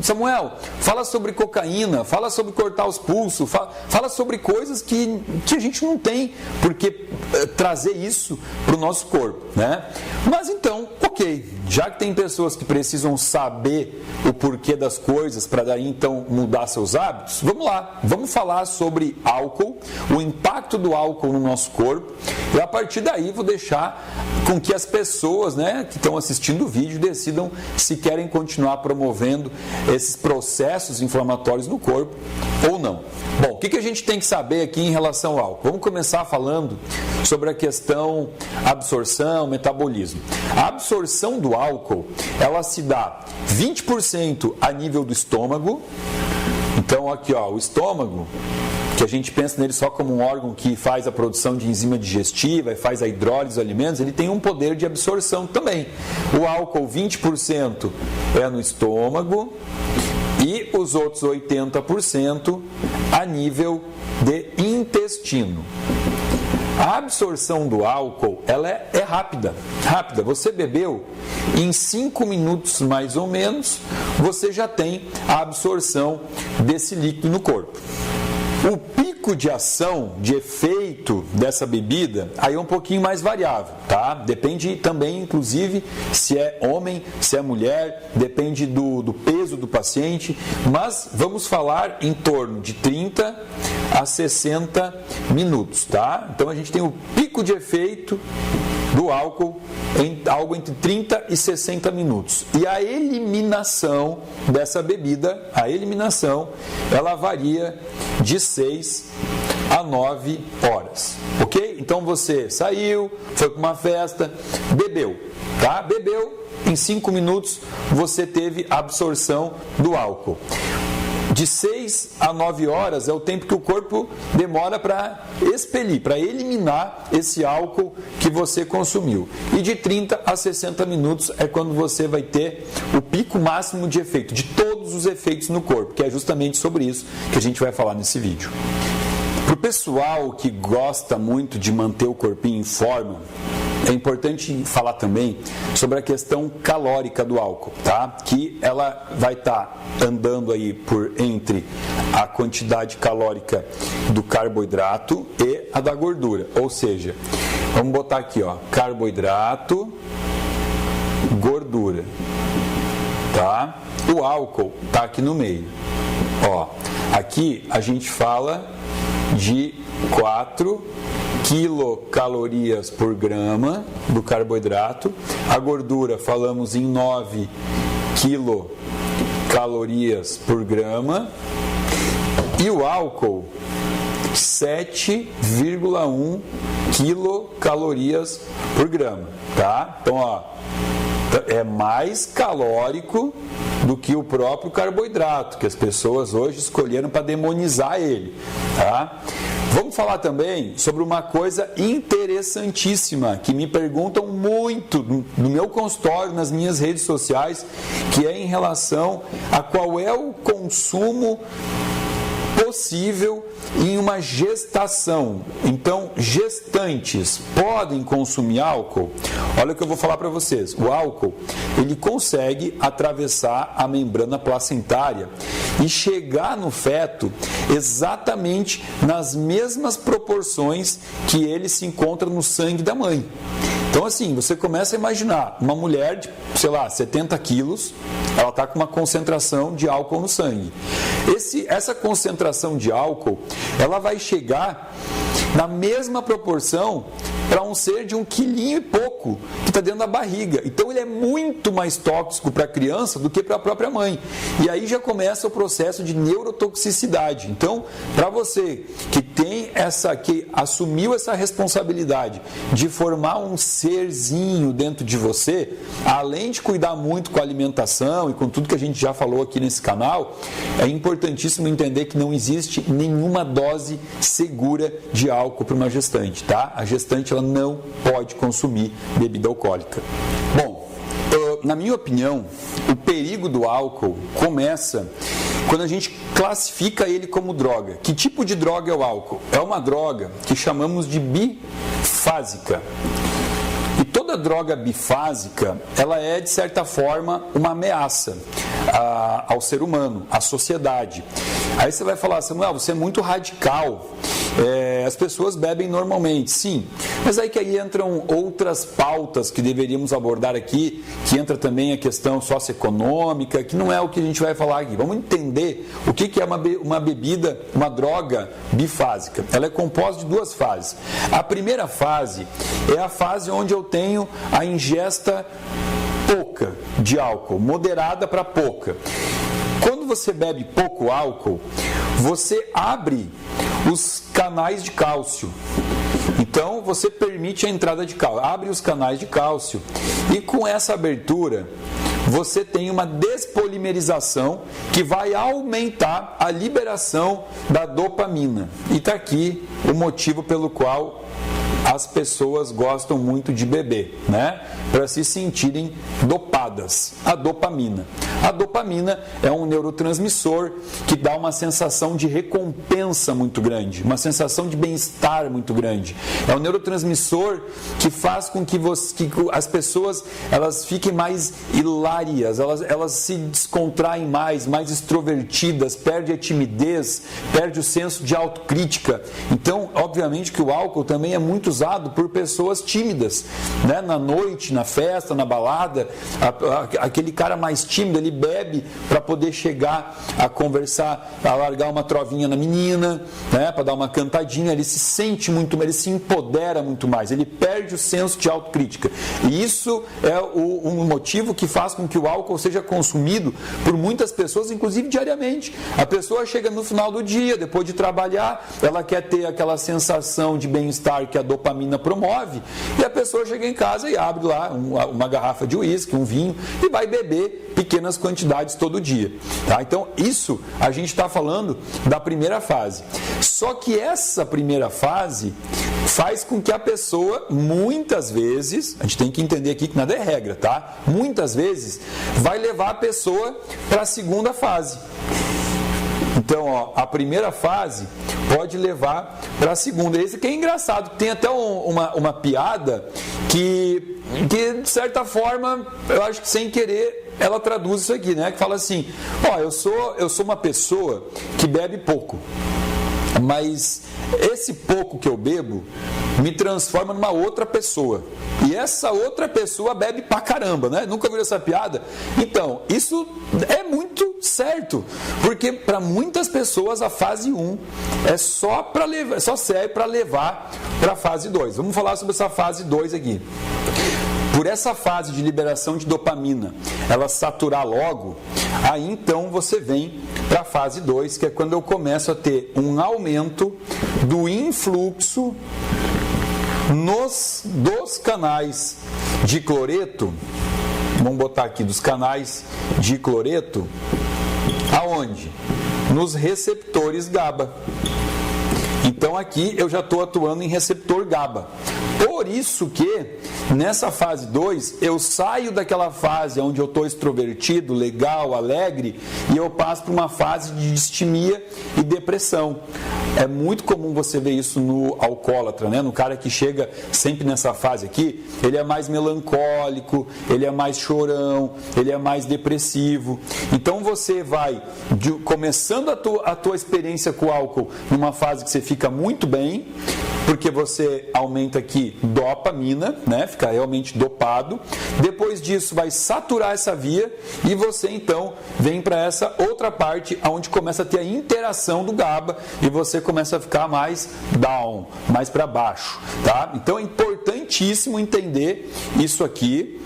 Samuel, fala sobre cocaína, fala sobre cortar os pulsos, fala sobre coisas que a gente não tem por que trazer isso para o nosso corpo, né? Mas então, ok, já que tem pessoas que precisam saber o porquê das coisas para daí então mudar seus hábitos, vamos lá, vamos falar sobre álcool, o impacto do álcool no nosso corpo, e a partir daí vou deixar com que as pessoas, né, que estão assistindo o vídeo decidam se querem continuar promovendo esses processos inflamatórios no corpo ou não. Bom, o que a gente tem que saber aqui em relação ao álcool? Vamos começar falando sobre a questão absorção, metabolismo. A absorção do álcool, ela se dá 20% a nível do estômago. Então aqui, ó, o estômago, que a gente pensa nele só como um órgão que faz a produção de enzima digestiva e faz a hidrólise dos alimentos, ele tem um poder de absorção também. O álcool, 20% é no estômago e os outros 80% a nível de intestino. A absorção do álcool, ela é rápida. Você bebeu, em 5 minutos mais ou menos, você já tem a absorção desse líquido no corpo. O pico de ação, de efeito dessa bebida, aí é um pouquinho mais variável, tá? Depende também, inclusive, se é homem, se é mulher, depende do peso do paciente, mas vamos falar em torno de 30 a 60 minutos, tá? Então a gente tem o pico de efeito do álcool em algo entre 30 e 60 minutos. E a eliminação dessa bebida, ela varia de 6 a 9 horas, ok? Então você saiu, foi para uma festa, bebeu, tá? Bebeu, em 5 minutos você teve absorção do álcool. De 6 a 9 horas é o tempo que o corpo demora para expelir, para eliminar esse álcool que você consumiu. E de 30 a 60 minutos é quando você vai ter o pico máximo de efeito, de todos os efeitos no corpo, que é justamente sobre isso que a gente vai falar nesse vídeo. Para o pessoal que gosta muito de manter o corpinho em forma, é importante falar também sobre a questão calórica do álcool, tá? Que ela vai estar andando aí por entre a quantidade calórica do carboidrato e a da gordura. Ou seja, vamos botar aqui, ó, carboidrato, gordura, tá? O álcool tá aqui no meio. Ó, aqui a gente fala de 4 quilocalorias por grama do carboidrato. A gordura falamos em 9 quilocalorias por grama. E o álcool, 7,1 quilocalorias por grama, tá? Então, ó, é mais calórico do que o próprio carboidrato, que as pessoas hoje escolheram para demonizar ele, tá? Vamos falar também sobre uma coisa interessantíssima que me perguntam muito no meu consultório, nas minhas redes sociais, que é em relação a qual é o consumo possível em uma gestação. Então, gestantes podem consumir álcool? Olha o que eu vou falar para vocês. O álcool, ele consegue atravessar a membrana placentária e chegar no feto exatamente nas mesmas proporções que ele se encontra no sangue da mãe. Então, assim, você começa a imaginar uma mulher de, sei lá, 70 quilos, ela está com uma concentração de álcool no sangue. Essa concentração de álcool, ela vai chegar na mesma proporção para um ser de 1,5 kg que está dentro da barriga. Então ele é muito mais tóxico para a criança do que para a própria mãe. E aí já começa o processo de neurotoxicidade. Então, para você que assumiu essa responsabilidade de formar um serzinho dentro de você, além de cuidar muito com a alimentação e com tudo que a gente já falou aqui nesse canal, é importantíssimo entender que não existe nenhuma dose segura de álcool para uma gestante, tá? A gestante, ela não pode consumir bebida alcoólica. Bom, na minha opinião, o perigo do álcool começa quando a gente classifica ele como droga. Que tipo de droga é o álcool? É uma droga que chamamos de bifásica. E toda droga bifásica, ela é, de certa forma, uma ameaça ao ser humano, à sociedade. Aí você vai falar, Samuel, você é muito radical. As pessoas bebem normalmente, sim. Mas aí que aí entram outras pautas que deveríamos abordar aqui, que entra também a questão socioeconômica, que não é o que a gente vai falar aqui. Vamos entender o que é uma bebida, uma droga bifásica. Ela é composta de duas fases. A primeira fase é a fase onde eu tenho a ingesta pouca de álcool, moderada para pouca. Quando você bebe pouco álcool, você abre os canais de cálcio. Então, você permite a entrada de cálcio, abre os canais de cálcio. E com essa abertura, você tem uma despolimerização que vai aumentar a liberação da dopamina. E está aqui o motivo pelo qual as pessoas gostam muito de beber, né? Para se sentirem dopadas. A dopamina. A dopamina é um neurotransmissor que dá uma sensação de recompensa muito grande, uma sensação de bem-estar muito grande. É um neurotransmissor que faz com que as pessoas elas fiquem mais hilárias, elas se descontraem mais extrovertidas, perde a timidez, perde o senso de autocrítica. Então, obviamente que o álcool também é muito usado por pessoas tímidas, né? Na noite, na festa, na balada, aquele cara mais tímido, ele bebe para poder chegar a conversar, a largar uma trovinha na menina, né? Para dar uma cantadinha, ele se sente muito mais, ele se empodera muito mais, ele perde o senso de autocrítica. E isso é um motivo que faz com que o álcool seja consumido por muitas pessoas, inclusive diariamente. A pessoa chega no final do dia, depois de trabalhar, ela quer ter aquela sensação de bem-estar que a dopamina promove, e a pessoa chega em casa e abre lá uma garrafa de uísque, um vinho, e vai beber pequenas quantidades todo dia. Tá? Então, isso a gente está falando da primeira fase. Só que essa primeira fase faz com que a pessoa, muitas vezes, a gente tem que entender aqui que nada é regra, tá? Muitas vezes, vai levar a pessoa para a segunda fase. Então, ó, a primeira fase pode levar para a segunda. Esse aqui é engraçado, tem até uma piada que, de certa forma, eu acho que sem querer, ela traduz isso aqui, né? Que fala assim, ó, eu sou uma pessoa que bebe pouco, mas esse pouco que eu bebo me transforma numa outra pessoa. E essa outra pessoa bebe pra caramba, né? Nunca viu essa piada? Então, isso é muito certo, porque para muitas pessoas a fase 1 é só serve para levar para a fase 2. Vamos falar sobre essa fase 2 aqui. Por essa fase de liberação de dopamina, ela saturar logo, aí então você vem para a fase 2, que é quando eu começo a ter um aumento do influxo dos canais de cloreto. Vamos botar aqui, dos canais de cloreto, aonde? Nos receptores GABA. Então aqui eu já estou atuando em receptor GABA. Por isso que nessa fase 2 eu saio daquela fase onde eu estou extrovertido, legal, alegre, e eu passo para uma fase de distimia e depressão. É muito comum você ver isso no alcoólatra, né? No cara que chega sempre nessa fase aqui, ele é mais melancólico, ele é mais chorão, ele é mais depressivo. Então você vai começando a tua experiência com o álcool numa fase que você fica muito bem, porque você aumenta aqui dopamina, né? Fica realmente dopado. Depois disso vai saturar essa via e você então vem para essa outra parte onde começa a ter a interação do GABA e você começa a ficar mais down, mais para baixo, tá? Então é importantíssimo entender isso aqui.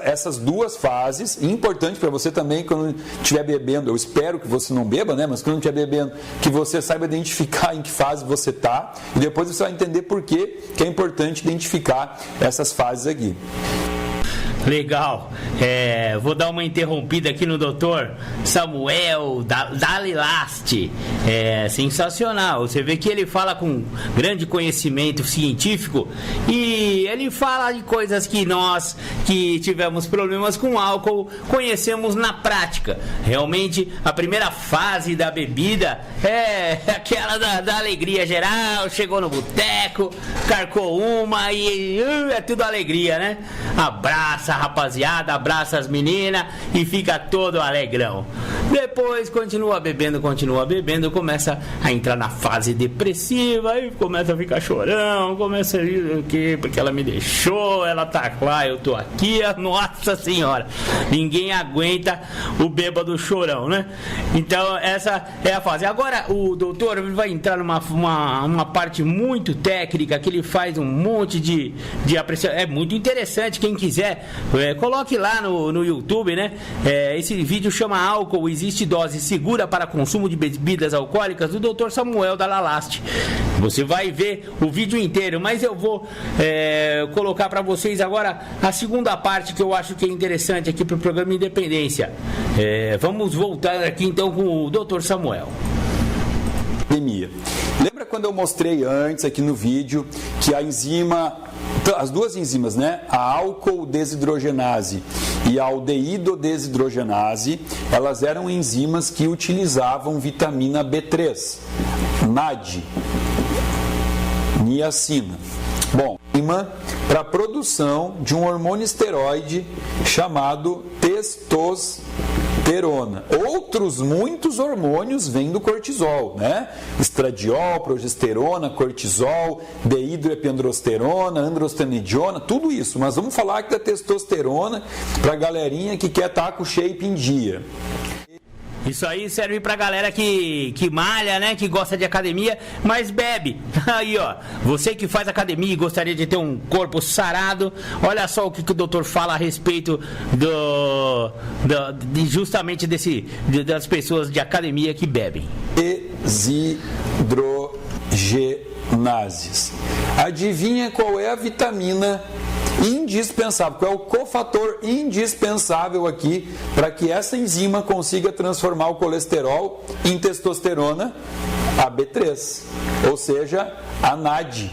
Essas duas fases, importante para você também quando estiver bebendo, eu espero que você não beba, né? Mas quando estiver bebendo, que você saiba identificar em que fase você está, e depois você vai entender por que é importante identificar essas fases aqui. Legal. Vou dar uma interrompida aqui no doutor Samuel Dalilast. Sensacional. Você vê que ele fala com grande conhecimento científico e ele fala de coisas que nós que tivemos problemas com álcool conhecemos na prática. Realmente, a primeira fase da bebida é aquela da alegria geral. Chegou no boteco, carcou uma e é tudo alegria, né? Abraça a rapaziada, abraça as meninas e fica todo alegrão. Depois continua bebendo, começa a entrar na fase depressiva, aí começa a ficar chorão, começa a dizer o quê? Porque ela me deixou, ela tá lá, eu tô aqui, nossa senhora, ninguém aguenta o bêbado chorão, né? Então essa é a fase. Agora o doutor vai entrar numa parte muito técnica, que ele faz um monte de apreciação. É muito interessante, quem quiser, coloque lá no YouTube, né? Esse vídeo chama Álcool, existe dose segura para consumo de bebidas alcoólicas, do Dr. Samuel Dalilast. Você vai ver o vídeo inteiro, mas eu vou colocar para vocês agora a segunda parte que eu acho que é interessante aqui para o programa Independência. Vamos voltar aqui então com o Dr. Samuel. Lembra quando eu mostrei antes aqui no vídeo que a enzima, as duas enzimas, né, a álcool desidrogenase e a aldeído desidrogenase, elas eram enzimas que utilizavam vitamina B3, NAD, niacina. Bom, para a produção de um hormônio esteroide chamado testosterona. Outros muitos hormônios vêm do cortisol, né? Estradiol, progesterona, cortisol, dehidroepiandrosterona, androstenediona, tudo isso. Mas vamos falar aqui da testosterona para a galerinha que quer estar com o shape em dia. Isso aí serve pra galera que malha, né? Que gosta de academia, mas bebe. Aí, ó, você que faz academia e gostaria de ter um corpo sarado, olha só o que o doutor fala a respeito justamente das pessoas de academia que bebem. Desidrogenases. Adivinha qual é a vitamina indispensável, qual é o cofator indispensável aqui para que essa enzima consiga transformar o colesterol em testosterona? A B3, ou seja, a NAD,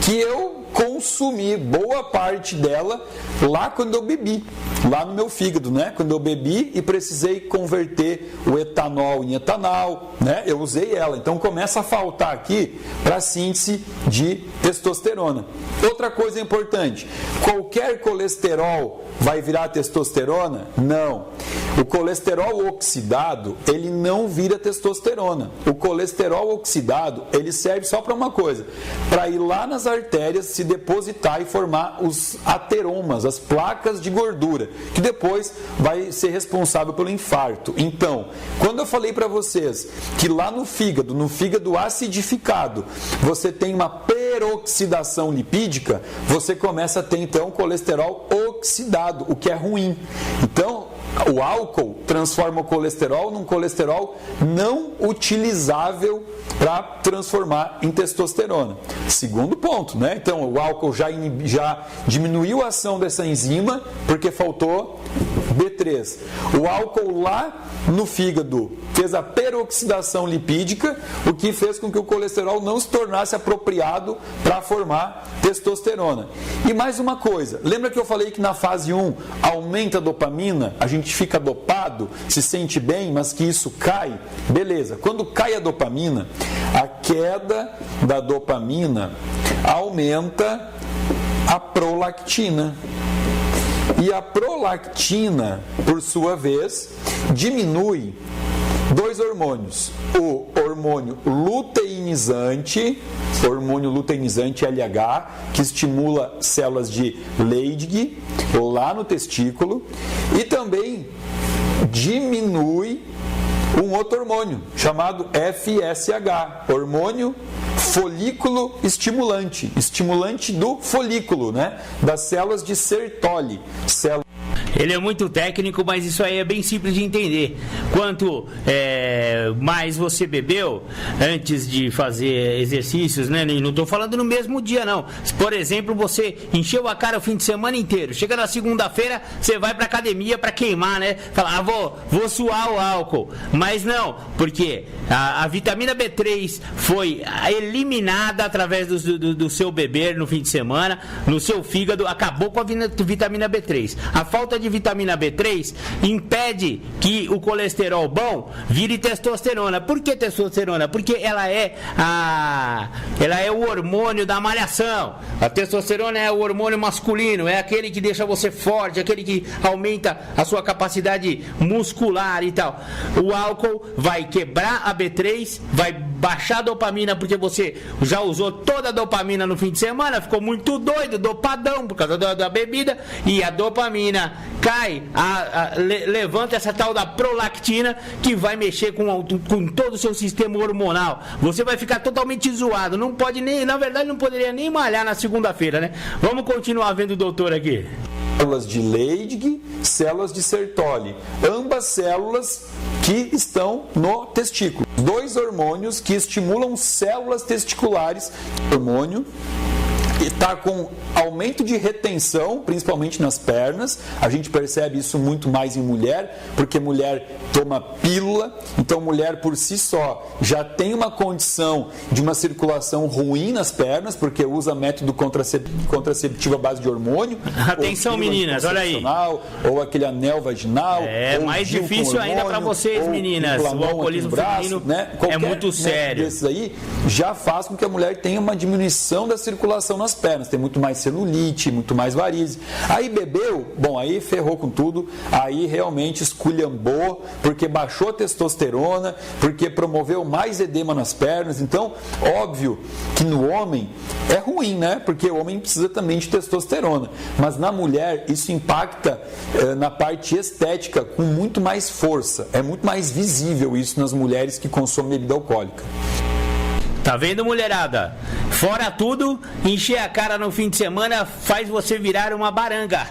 que eu consumi boa parte dela lá quando eu bebi, lá no meu fígado, né? Quando eu bebi e precisei converter o etanol em etanol, né? Eu usei ela, então começa a faltar aqui para a síntese de testosterona. Outra coisa importante, qualquer colesterol vai virar testosterona? Não. O colesterol oxidado, ele não vira testosterona. O colesterol oxidado, ele serve só para uma coisa, para ir lá nas artérias, se depositar e formar os ateromas, as placas de gordura, que depois vai ser responsável pelo infarto. Então, quando eu falei para vocês que lá no fígado acidificado, você tem uma peroxidação lipídica, você começa a ter então colesterol oxidado, o que é ruim. Então, o álcool transforma o colesterol num colesterol não utilizável para transformar em testosterona. Segundo ponto, né? Então, o álcool já diminuiu a ação dessa enzima porque faltou B3. O álcool lá no fígado fez a peroxidação lipídica, o que fez com que o colesterol não se tornasse apropriado para formar testosterona. E mais uma coisa, lembra que eu falei que na fase 1 aumenta a dopamina, a gente fica dopado, se sente bem, mas que isso cai? Beleza, quando cai a dopamina, a queda da dopamina aumenta a prolactina. E a prolactina, por sua vez, diminui dois hormônios. O hormônio luteinizante LH, que estimula células de Leydig lá no testículo, e também diminui um outro hormônio chamado FSH, hormônio folículo estimulante do folículo, né? Das células de Sertoli. Ele é muito técnico, mas isso aí é bem simples de entender. Quanto mais você bebeu antes de fazer exercícios, né? Não estou falando no mesmo dia, não. Por exemplo, você encheu a cara o fim de semana inteiro. Chega na segunda-feira, você vai pra academia pra queimar, né? Fala, vou suar o álcool. Mas não, porque a vitamina B3 foi eliminada através do seu beber no fim de semana, no seu fígado, acabou com a vitamina B3. A falta de vitamina B3 impede que o colesterol bom vire testosterona. Por que testosterona? Porque ela é o hormônio da malhação. A testosterona é o hormônio masculino, é aquele que deixa você forte, aquele que aumenta a sua capacidade muscular e tal. O álcool vai quebrar a B3, vai baixar a dopamina, porque você já usou toda a dopamina no fim de semana, ficou muito doido, dopadão por causa da bebida, e a dopamina cai, levanta essa tal da prolactina, que vai mexer com todo o seu sistema hormonal. Você vai ficar totalmente zoado, não pode nem, na verdade não poderia nem malhar na segunda-feira, né? Vamos continuar vendo o doutor aqui. Células de Leydig, células de Sertoli, ambas células que estão no testículo. Dois hormônios que estimulam células testiculares. Hormônio está com aumento de retenção, principalmente nas pernas. A gente percebe isso muito mais em mulher, porque mulher toma pílula, então mulher por si só já tem uma condição de uma circulação ruim nas pernas, porque usa método contraceptivo à base de hormônio. Atenção, meninas, olha aí. Ou aquele anel vaginal. É mais difícil ainda para vocês, meninas. O alcoolismo feminino, né? É muito sério. Desses aí já faz com que a mulher tenha uma diminuição da circulação nas pernas, tem muito mais celulite, muito mais varize. Aí bebeu, bom, aí ferrou com tudo, aí realmente esculhambou, porque baixou a testosterona, porque promoveu mais edema nas pernas. Então, óbvio que no homem é ruim, né? Porque o homem precisa também de testosterona, mas na mulher isso impacta na parte estética com muito mais força, é muito mais visível isso nas mulheres que consomem bebida alcoólica. Tá vendo, mulherada? Fora tudo, encher a cara no fim de semana faz você virar uma baranga.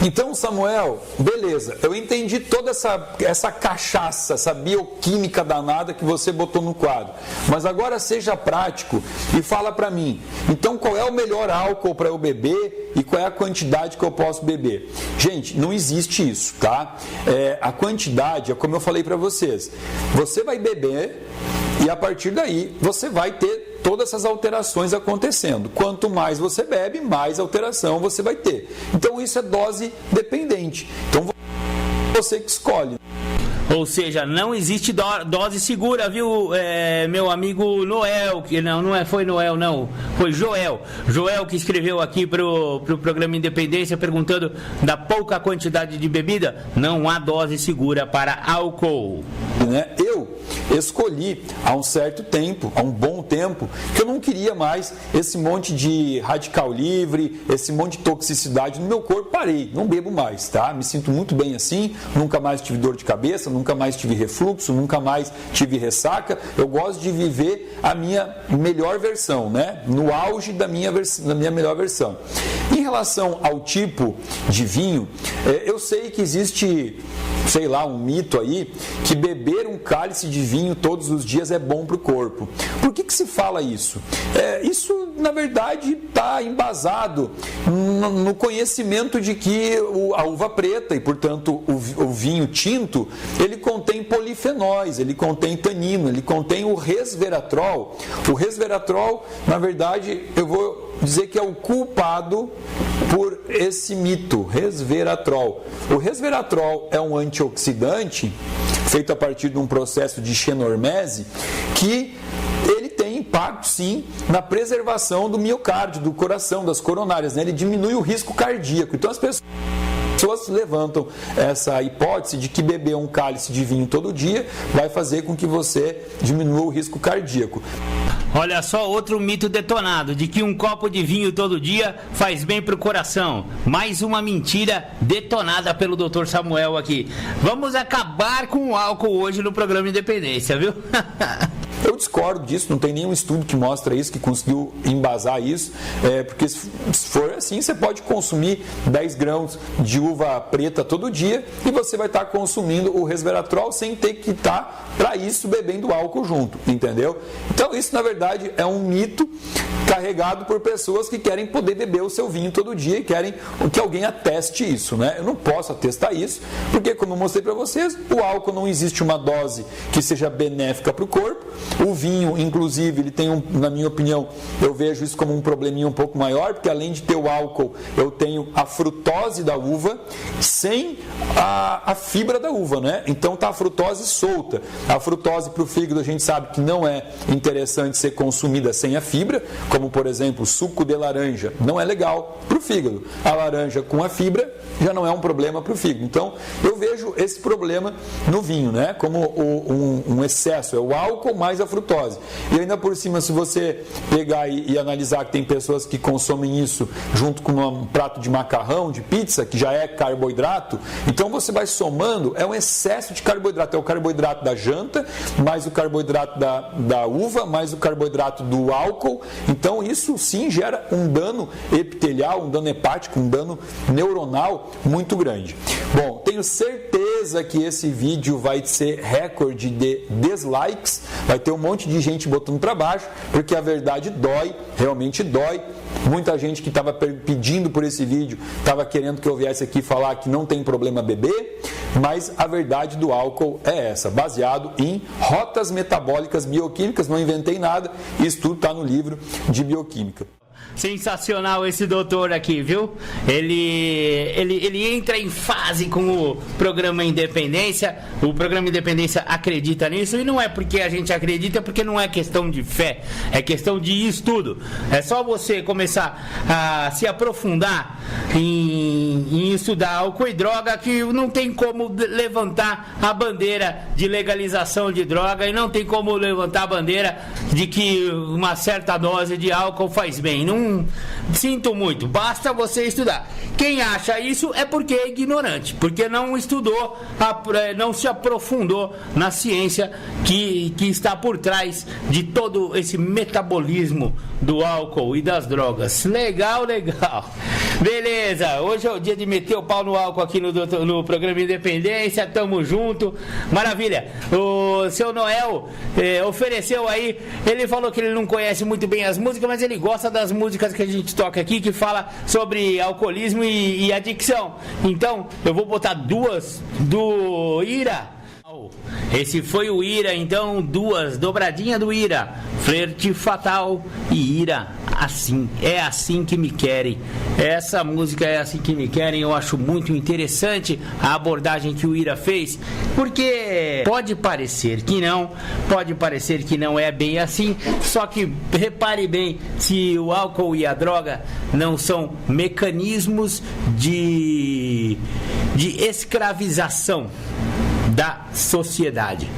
Então, Samuel, beleza, eu entendi toda essa cachaça, essa bioquímica danada que você botou no quadro. Mas agora seja prático e fala pra mim, então qual é o melhor álcool para eu beber e qual é a quantidade que eu posso beber? Gente, não existe isso, tá? A quantidade é como eu falei pra vocês. Você vai beber e a partir daí você vai ter todas essas alterações acontecendo. Quanto mais você bebe, mais alteração você vai ter. Então isso é dose dependente. Então você que escolhe. Ou seja, não existe dose segura, viu, meu amigo Noel, que foi Noel, não, foi Joel. Joel que escreveu aqui pro programa Independência perguntando da pouca quantidade de bebida. Não há dose segura para álcool. Eu escolhi há um certo tempo, há um bom tempo, que eu não queria mais esse monte de radical livre, esse monte de toxicidade no meu corpo. Parei, não bebo mais, tá? Me sinto muito bem assim, nunca mais tive dor de cabeça, nunca mais tive refluxo, nunca mais tive ressaca. Eu gosto de viver a minha melhor versão, né? No auge da minha melhor versão. Em relação ao tipo de vinho, eu sei que existe, sei lá, um mito aí, que beber um cálice de vinho todos os dias é bom para o corpo. Por que se fala isso? Isso, na verdade, está embasado no conhecimento de que a uva preta e, portanto, o vinho tinto, ele contém polifenóis, ele contém tanino, ele contém o resveratrol. O resveratrol, na verdade, eu vou dizer que é o culpado por esse mito, resveratrol. O resveratrol é um antioxidante feito a partir de um processo de xenormese que ele tem impacto, sim, na preservação do miocárdio, do coração, das coronárias, né? Ele diminui o risco cardíaco. Então as pessoas levantam essa hipótese de que beber um cálice de vinho todo dia vai fazer com que você diminua o risco cardíaco. Olha só, outro mito detonado, de que um copo de vinho todo dia faz bem pro coração. Mais uma mentira detonada pelo Dr. Samuel aqui. Vamos acabar com o álcool hoje no programa Independência, viu? Eu discordo disso, não tem nenhum estudo que mostra isso, que conseguiu embasar isso, porque se for assim, você pode consumir 10 grãos de uva preta todo dia e você vai estar consumindo o resveratrol sem ter que estar, para isso, bebendo álcool junto, entendeu? Então isso, na verdade, é um mito carregado por pessoas que querem poder beber o seu vinho todo dia e querem que alguém ateste isso, né? Eu não posso atestar isso, porque, como eu mostrei para vocês, o álcool não existe uma dose que seja benéfica para o corpo. O vinho, inclusive, ele tem, na minha opinião, eu vejo isso como um probleminha um pouco maior, porque além de ter o álcool, eu tenho a frutose da uva sem a fibra da uva, né? Então tá a frutose solta. A frutose para o fígado a gente sabe que não é interessante ser consumida sem a fibra, como por exemplo suco de laranja, não é legal para o fígado. A laranja com a fibra já não é um problema para o fígado. Então eu vejo esse problema no vinho, né? Como um excesso, é o álcool mais a frutose. E ainda por cima, se você pegar e analisar que tem pessoas que consomem isso junto com um prato de macarrão, de pizza, que já é carboidrato, então você vai somando, é um excesso de carboidrato, é o carboidrato da janta, mais o carboidrato da uva, mais o carboidrato do álcool. Então isso sim gera um dano epitelial, um dano hepático, um dano neuronal muito grande. Bom, tenho certeza que esse vídeo vai ser recorde de dislikes, vai ter um monte de gente botando para baixo, porque a verdade dói, realmente dói. Muita gente que estava pedindo por esse vídeo estava querendo que eu viesse aqui falar que não tem problema beber, mas a verdade do álcool é essa, baseado em rotas metabólicas bioquímicas, não inventei nada, isso tudo está no livro de bioquímica. Sensacional esse doutor aqui, viu? Ele entra em fase com o programa Independência. O programa Independência acredita nisso, e não é porque a gente acredita, porque não é questão de fé, é questão de estudo. É só você começar a se aprofundar em estudar álcool e droga, que não tem como levantar a bandeira de legalização de droga, e não tem como levantar a bandeira de que uma certa dose de álcool faz bem. Não sinto muito, basta você estudar. Quem acha isso é porque é ignorante, porque não estudou, não se aprofundou na ciência que está por trás de todo esse metabolismo do álcool e das drogas. Legal, legal. Beleza, hoje é o dia de meter o pau no álcool aqui no programa Independência, tamo junto, maravilha. O seu Noel ofereceu aí, ele falou que ele não conhece muito bem as músicas, mas ele gosta das músicas que a gente toca aqui, que fala sobre alcoolismo e adicção. Então, eu vou botar duas do Ira. Esse foi o Ira, então, duas, dobradinha do Ira, Flerte Fatal e Ira, assim, é assim que me querem. Essa música é assim que me querem. Eu acho muito interessante a abordagem que o Ira fez, porque pode parecer que não é bem assim, só que repare bem, se o álcool e a droga não são mecanismos de escravização da sociedade.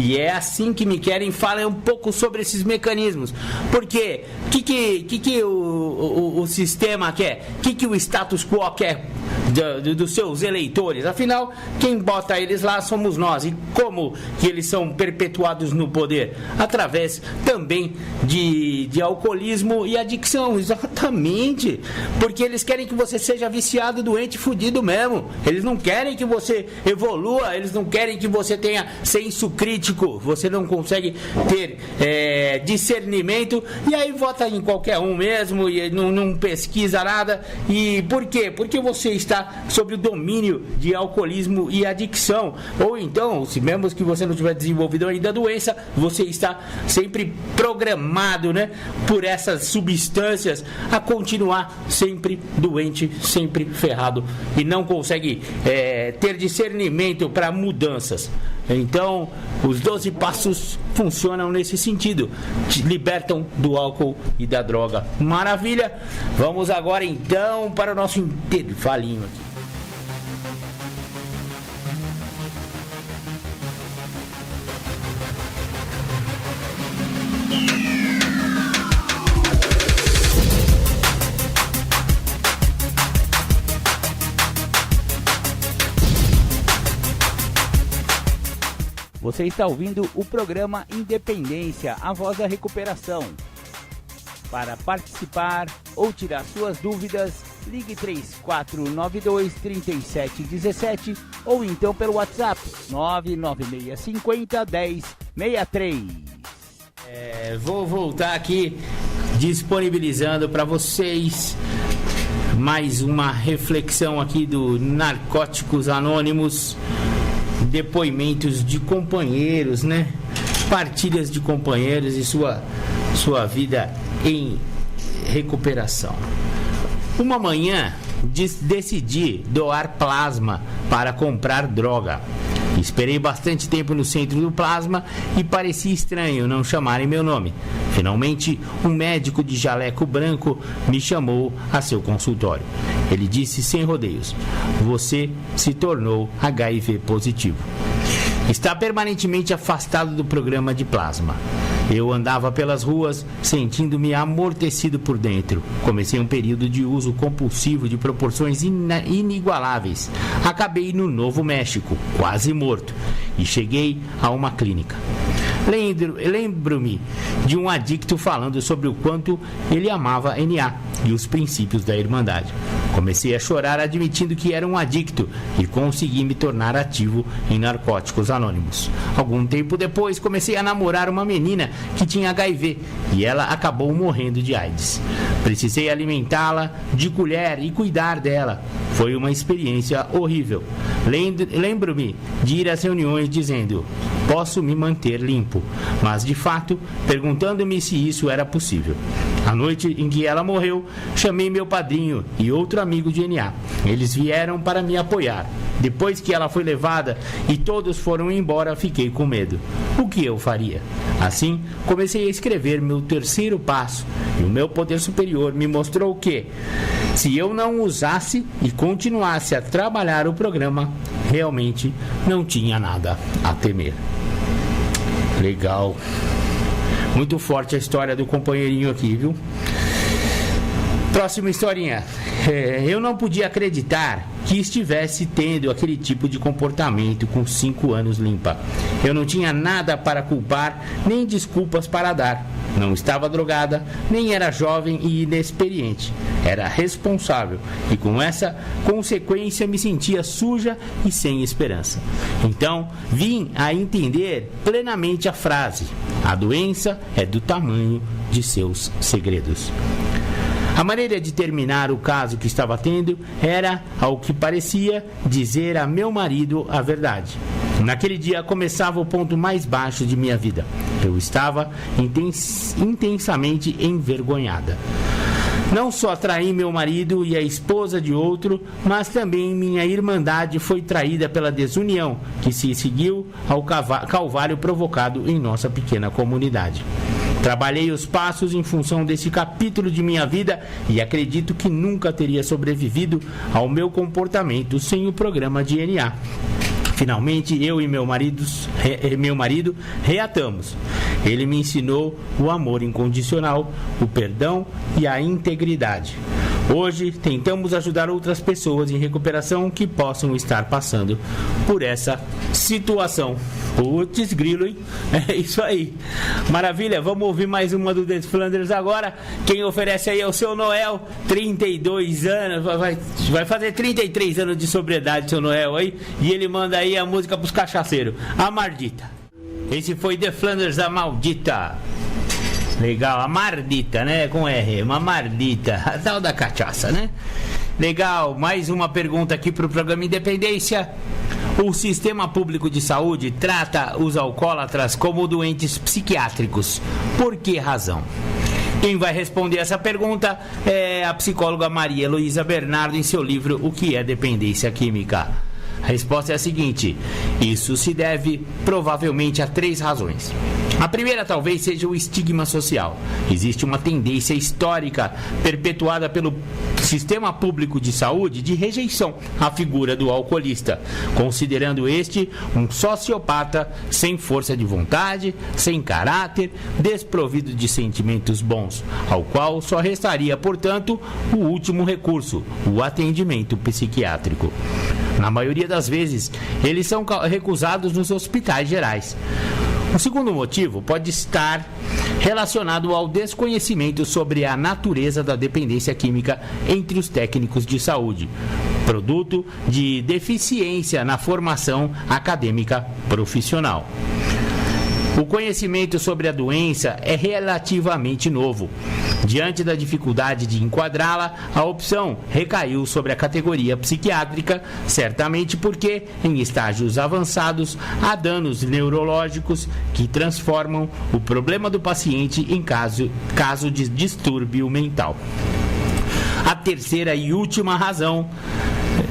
E é assim que me querem. Fala um pouco sobre esses mecanismos. Porque que o sistema quer? Que o status quo quer dos seus eleitores? Afinal, quem bota eles lá somos nós. E como que eles são perpetuados no poder? Através também de alcoolismo e adicção. Exatamente. Porque eles querem que você seja viciado, doente, fudido mesmo. Eles não querem que você evolua, eles não querem que você tenha senso crítico, você não consegue ter discernimento, e aí vota em qualquer um mesmo, e não pesquisa nada. E por quê? Porque você está sob o domínio de alcoolismo e adicção. Ou então, se mesmo que você não tiver desenvolvido ainda a doença, você está sempre programado, né, por essas substâncias a continuar sempre doente, sempre ferrado, e não consegue ter discernimento para mudanças. Então, os 12 passos funcionam nesse sentido, te libertam do álcool e da droga. Maravilha! Vamos agora então para o nosso intervalinho aqui. Você está ouvindo o programa Independência, a voz da recuperação. Para participar ou tirar suas dúvidas, ligue 3492-3717 ou então pelo WhatsApp 99650-1063. Vou voltar aqui disponibilizando para vocês mais uma reflexão aqui do Narcóticos Anônimos, depoimentos de companheiros, né? Partilhas de companheiros e sua vida em recuperação. Uma manhã decidi doar plasma para comprar droga. Esperei bastante tempo no centro do plasma e parecia estranho não chamarem meu nome. Finalmente, um médico de jaleco branco me chamou a seu consultório. Ele disse sem rodeios: você se tornou HIV positivo. Está permanentemente afastado do programa de plasma. Eu andava pelas ruas sentindo-me amortecido por dentro. Comecei um período de uso compulsivo de proporções inigualáveis. Acabei no Novo México, quase morto, e cheguei a uma clínica. Lembro-me de um adicto falando sobre o quanto ele amava NA e os princípios da Irmandade. Comecei a chorar admitindo que era um adicto e consegui me tornar ativo em Narcóticos Anônimos. Algum tempo depois, comecei a namorar uma menina que tinha HIV e ela acabou morrendo de AIDS. Precisei alimentá-la de colher e cuidar dela. Foi uma experiência horrível. Lembro-me de ir às reuniões dizendo: posso me manter limpo, mas de fato perguntando-me se isso era possível. A noite em que ela morreu, chamei meu padrinho e outro amigo de NA. Eles vieram para me apoiar. Depois que ela foi levada e todos foram embora, fiquei com medo. O que eu faria? Assim, comecei a escrever meu terceiro passo e o meu poder superior me mostrou que, se eu não usasse e continuasse a trabalhar o programa, realmente não tinha nada a temer. Legal. Muito forte a história do companheirinho aqui, viu? Próxima historinha. Eu não podia acreditar que estivesse tendo aquele tipo de comportamento com 5 anos limpa. Eu não tinha nada para culpar, nem desculpas para dar. Não estava drogada, nem era jovem e inexperiente. Era responsável e com essa consequência me sentia suja e sem esperança. Então vim a entender plenamente a frase: a doença é do tamanho de seus segredos. A maneira de terminar o caso que estava tendo era, ao que parecia, dizer a meu marido a verdade. Naquele dia começava o ponto mais baixo de minha vida. Eu estava intensamente envergonhada. Não só traí meu marido e a esposa de outro, mas também minha irmandade foi traída pela desunião que se seguiu ao calvário provocado em nossa pequena comunidade. Trabalhei os passos em função desse capítulo de minha vida e acredito que nunca teria sobrevivido ao meu comportamento sem o programa de NA. Finalmente, eu e meu marido reatamos. Ele me ensinou o amor incondicional, o perdão e a integridade. Hoje, tentamos ajudar outras pessoas em recuperação que possam estar passando por essa situação. Putz, grilo, hein? É isso aí. Maravilha, vamos ouvir mais uma do The Flanders agora. Quem oferece aí é o seu Noel, 32 anos, vai fazer 33 anos de sobriedade, seu Noel aí. E ele manda aí a música pros cachaceiros, a Mardita. Esse foi The Flanders, a Maldita. Legal, a Mardita, né? Com R, uma Mardita, a tal da cachaça, né? Legal, mais uma pergunta aqui para o programa Independência. O sistema público de saúde trata os alcoólatras como doentes psiquiátricos. Por que razão? Quem vai responder essa pergunta é a psicóloga Maria Heloísa Bernardo em seu livro O que é Dependência Química. A resposta é a seguinte: isso se deve provavelmente a 3 razões. A primeira talvez seja o estigma social. Existe uma tendência histórica perpetuada pelo sistema público de saúde de rejeição à figura do alcoolista, considerando este um sociopata sem força de vontade, sem caráter, desprovido de sentimentos bons, ao qual só restaria, portanto, o último recurso, o atendimento psiquiátrico. Na maioria das vezes, eles são recusados nos hospitais gerais. O segundo motivo pode estar relacionado ao desconhecimento sobre a natureza da dependência química entre os técnicos de saúde, produto de deficiência na formação acadêmica profissional. O conhecimento sobre a doença é relativamente novo. Diante da dificuldade de enquadrá-la, a opção recaiu sobre a categoria psiquiátrica, certamente porque, em estágios avançados, há danos neurológicos que transformam o problema do paciente em caso de distúrbio mental. A terceira e última razão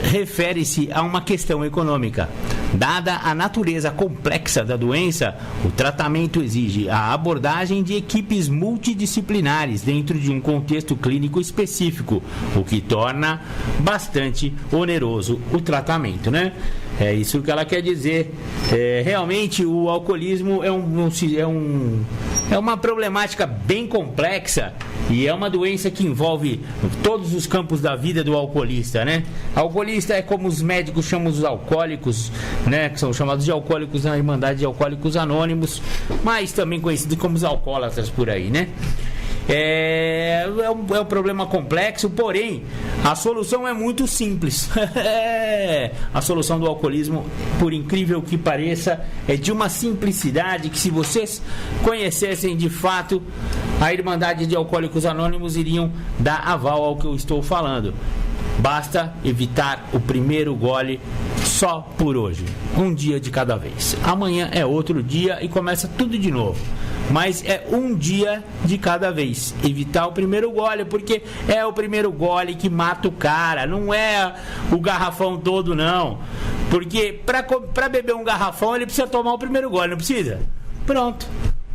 refere-se a uma questão econômica. Dada a natureza complexa da doença, o tratamento exige a abordagem de equipes multidisciplinares dentro de um contexto clínico específico, o que torna bastante oneroso o tratamento, né? É isso que ela quer dizer. Realmente o alcoolismo é uma problemática bem complexa e é uma doença que envolve todos os campos da vida do alcoolista, né? Alcoolista é como os médicos chamam os alcoólicos, né? Que são chamados de alcoólicos na Irmandade de Alcoólicos Anônimos, mas também conhecidos como os alcoólatras por aí, né? É um problema complexo, porém a solução é muito simples. A solução do alcoolismo, por incrível que pareça, é de uma simplicidade que, se vocês conhecessem de fato a Irmandade de Alcoólicos Anônimos, iriam dar aval ao que eu estou falando. Basta evitar o primeiro gole só por hoje, um dia de cada vez. Amanhã é outro dia e começa tudo de novo. Mas é um dia de cada vez. Evitar o primeiro gole, porque é o primeiro gole que mata o cara. Não é o garrafão todo, não. Porque pra beber um garrafão, ele precisa tomar o primeiro gole, não precisa? Pronto.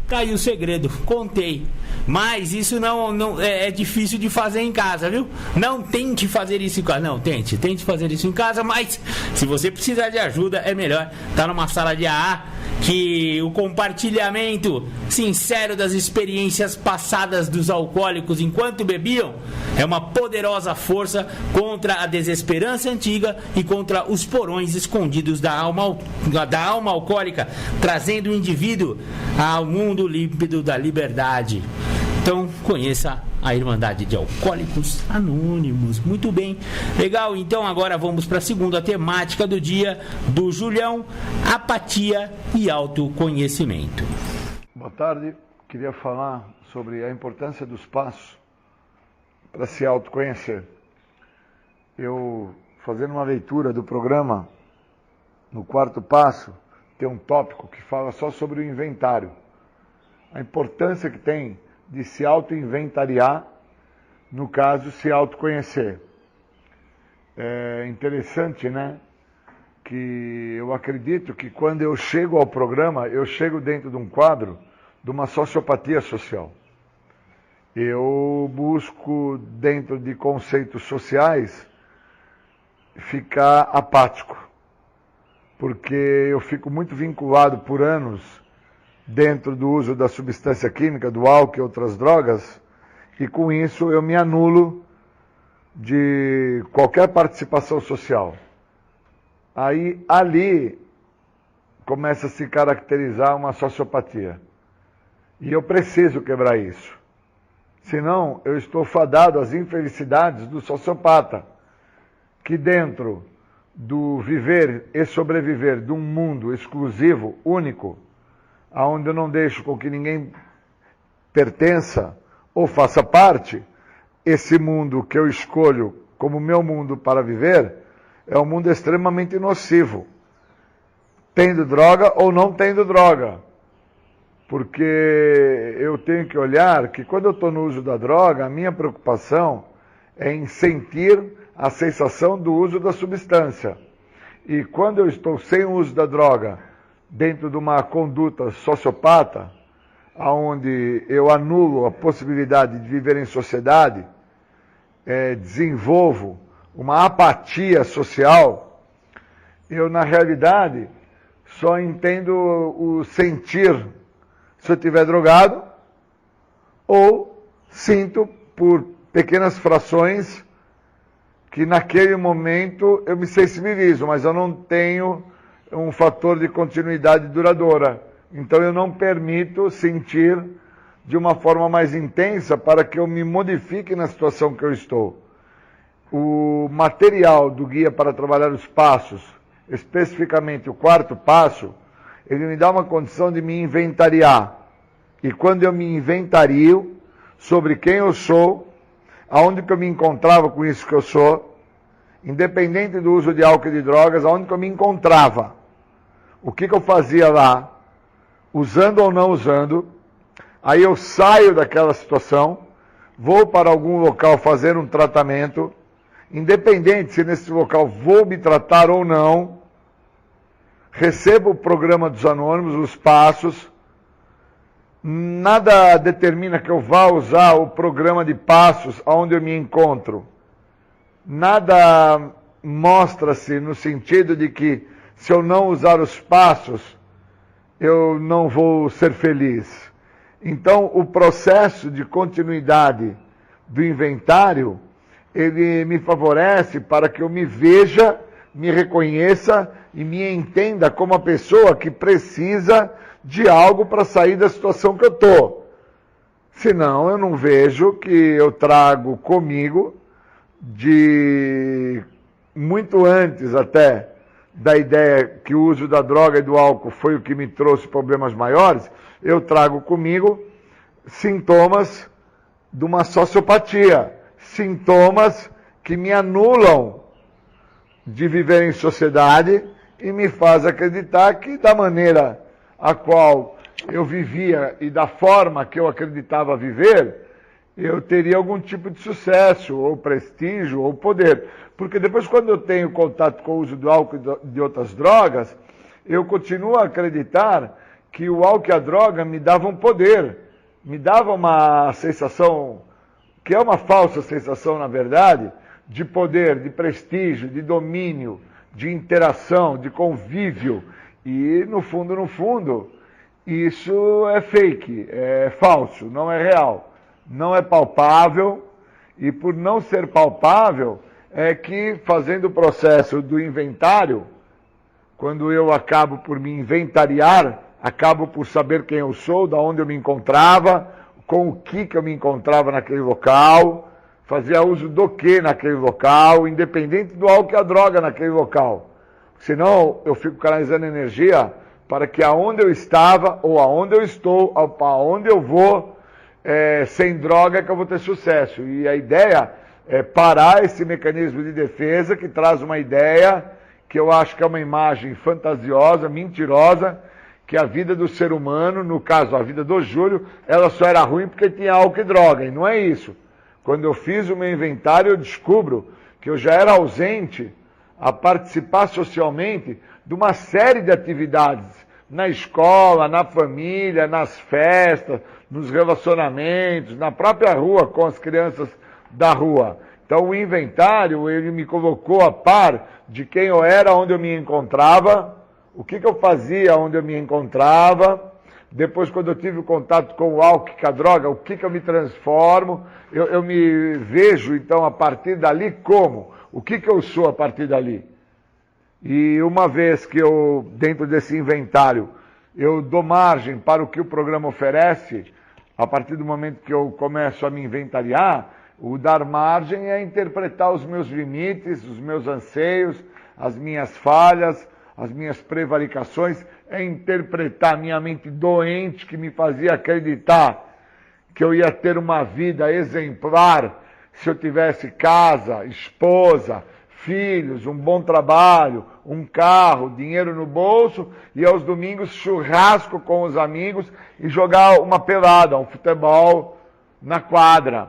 Tá aí o segredo. Contei. Mas isso não é difícil de fazer em casa, viu? Não tente fazer isso em casa. Não, tente fazer isso em casa, mas se você precisar de ajuda, é melhor estar numa sala de AA, que o compartilhamento sincero das experiências passadas dos alcoólicos enquanto bebiam é uma poderosa força contra a desesperança antiga e contra os porões escondidos da alma alcoólica, trazendo o indivíduo ao mundo límpido da liberdade. Então, conheça a Irmandade de Alcoólicos Anônimos. Muito bem. Legal, então agora vamos para a segunda temática do dia do Julião: apatia e autoconhecimento. Boa tarde. Queria falar sobre a importância dos passos para se autoconhecer. Eu, fazendo uma leitura do programa, no quarto passo, tem um tópico que fala só sobre o inventário. A importância que tem de se auto-inventariar, no caso, se autoconhecer. É interessante, né? Que eu acredito que quando eu chego ao programa, eu chego dentro de um quadro de uma sociopatia social. Eu busco, dentro de conceitos sociais, ficar apático, porque eu fico muito vinculado por anos dentro do uso da substância química, do álcool e outras drogas, e com isso eu me anulo de qualquer participação social. Aí, ali, começa a se caracterizar uma sociopatia. E eu preciso quebrar isso. Senão, eu estou fadado às infelicidades do sociopata, que dentro do viver e sobreviver de um mundo exclusivo, único, onde eu não deixo com que ninguém pertença ou faça parte, esse mundo que eu escolho como meu mundo para viver, é um mundo extremamente nocivo. Tendo droga ou não tendo droga. Porque eu tenho que olhar que quando eu estou no uso da droga, a minha preocupação é em sentir a sensação do uso da substância. E quando eu estou sem o uso da droga, dentro de uma conduta sociopata, onde eu anulo a possibilidade de viver em sociedade, desenvolvo uma apatia social, eu, na realidade, só entendo o sentir se eu estiver drogado, ou sinto por pequenas frações que naquele momento eu me sensibilizo, mas eu não tenho um fator de continuidade duradoura. Então eu não permito sentir de uma forma mais intensa para que eu me modifique na situação que eu estou. O material do Guia para Trabalhar os Passos, especificamente o 4º passo, ele me dá uma condição de me inventariar. E quando eu me inventario sobre quem eu sou, aonde que eu me encontrava com isso que eu sou, independente do uso de álcool e de drogas, aonde que eu me encontrava, o que eu fazia lá, usando ou não usando, aí eu saio daquela situação, vou para algum local fazer um tratamento, independente se nesse local vou me tratar ou não, recebo o programa dos anônimos, os passos, nada determina que eu vá usar o programa de passos onde eu me encontro. Nada mostra-se no sentido de que se eu não usar os passos, eu não vou ser feliz. Então, o processo de continuidade do inventário, ele me favorece para que eu me veja, me reconheça e me entenda como a pessoa que precisa de algo para sair da situação que eu estou. Senão, eu não vejo que eu trago comigo, de muito antes até da ideia que o uso da droga e do álcool foi o que me trouxe problemas maiores, eu trago comigo sintomas de uma sociopatia, sintomas que me anulam de viver em sociedade e me faz acreditar que da maneira a qual eu vivia e da forma que eu acreditava viver, eu teria algum tipo de sucesso, ou prestígio, ou poder. Porque depois, quando eu tenho contato com o uso do álcool e de outras drogas, eu continuo a acreditar que o álcool e a droga me davam poder, me davam uma sensação, que é uma falsa sensação, na verdade, de poder, de prestígio, de domínio, de interação, de convívio. E, no fundo, isso é fake, é falso, não é real. Não é palpável, e por não ser palpável, é que fazendo o processo do inventário, quando eu acabo por me inventariar, acabo por saber quem eu sou, da onde eu me encontrava, com o que eu me encontrava naquele local, fazia uso do que naquele local, independente do álcool e a droga naquele local. Senão eu fico canalizando energia para que aonde eu estava, ou aonde eu estou, aonde eu vou, sem droga que eu vou ter sucesso. E a ideia é parar esse mecanismo de defesa que traz uma ideia que eu acho que é uma imagem fantasiosa, mentirosa, que a vida do ser humano, no caso a vida do Júlio, ela só era ruim porque tinha álcool e droga, e não é isso. Quando eu fiz o meu inventário, eu descubro que eu já era ausente a participar socialmente de uma série de atividades, na escola, na família, nas festas, nos relacionamentos, na própria rua, com as crianças da rua. Então o inventário, ele me colocou a par de quem eu era, onde eu me encontrava, o que eu fazia onde eu me encontrava. Depois, quando eu tive o contato com o álcool e com a droga, o que eu me transformo, eu me vejo, então, a partir dali como? O que eu sou a partir dali? E uma vez que eu, dentro desse inventário, eu dou margem para o que o programa oferece, a partir do momento que eu começo a me inventariar, o dar margem é interpretar os meus limites, os meus anseios, as minhas falhas, as minhas prevaricações, é interpretar a minha mente doente que me fazia acreditar que eu ia ter uma vida exemplar se eu tivesse casa, esposa, filhos, um bom trabalho, um carro, dinheiro no bolso e aos domingos churrasco com os amigos e jogar uma pelada, um futebol na quadra.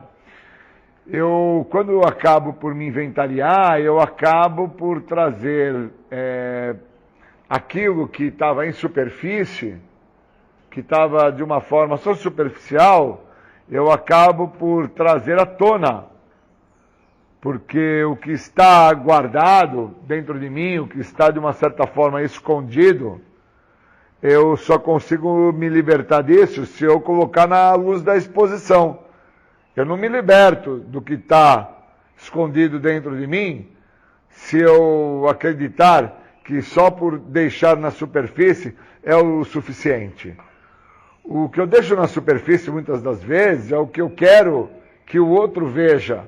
Quando eu acabo por me inventariar, eu acabo por trazer aquilo que estava em superfície, que estava de uma forma só superficial, eu acabo por trazer à tona. Porque o que está guardado dentro de mim, o que está de uma certa forma escondido, eu só consigo me libertar disso se eu colocar na luz da exposição. Eu não me liberto do que está escondido dentro de mim, se eu acreditar que só por deixar na superfície é o suficiente. O que eu deixo na superfície muitas das vezes é o que eu quero que o outro veja.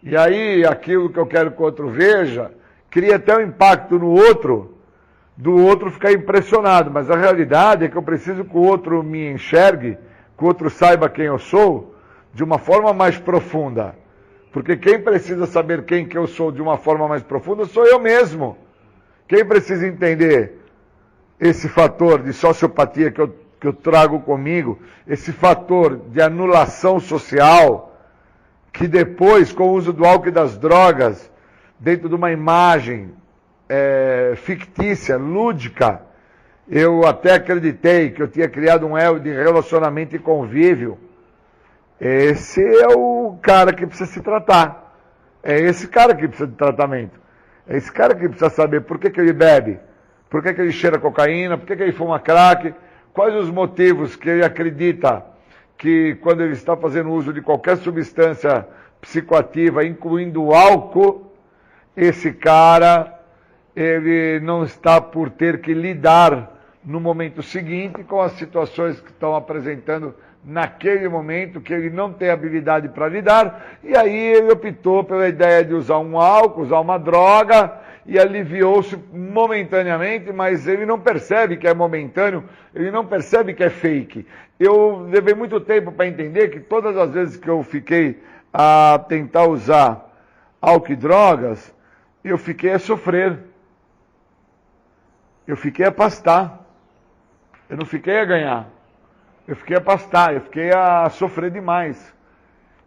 E aí aquilo que eu quero que o outro veja cria até um impacto no outro, do outro ficar impressionado. Mas a realidade é que eu preciso que o outro me enxergue, que o outro saiba quem eu sou, de uma forma mais profunda. Porque quem precisa saber quem que eu sou de uma forma mais profunda sou eu mesmo. Quem precisa entender esse fator de sociopatia que eu trago comigo, esse fator de anulação social, que depois, com o uso do álcool e das drogas, dentro de uma imagem fictícia, lúdica, eu até acreditei que eu tinha criado um elo de relacionamento e convívio. Esse é o cara que precisa se tratar. É esse cara que precisa de tratamento. É esse cara que precisa saber por que ele bebe, por que ele cheira cocaína, por que ele fuma crack, quais os motivos que ele acredita que quando ele está fazendo uso de qualquer substância psicoativa, incluindo álcool, esse cara, ele não está por ter que lidar no momento seguinte com as situações que estão apresentando naquele momento, que ele não tem habilidade para lidar, e aí ele optou pela ideia de usar um álcool, usar uma droga, e aliviou-se momentaneamente, mas ele não percebe que é momentâneo, ele não percebe que é fake. Eu levei muito tempo para entender que todas as vezes que eu fiquei a tentar usar álcool e drogas, eu fiquei a sofrer. Eu fiquei a pastar. Eu não fiquei a ganhar. Eu fiquei a pastar, eu fiquei a sofrer demais.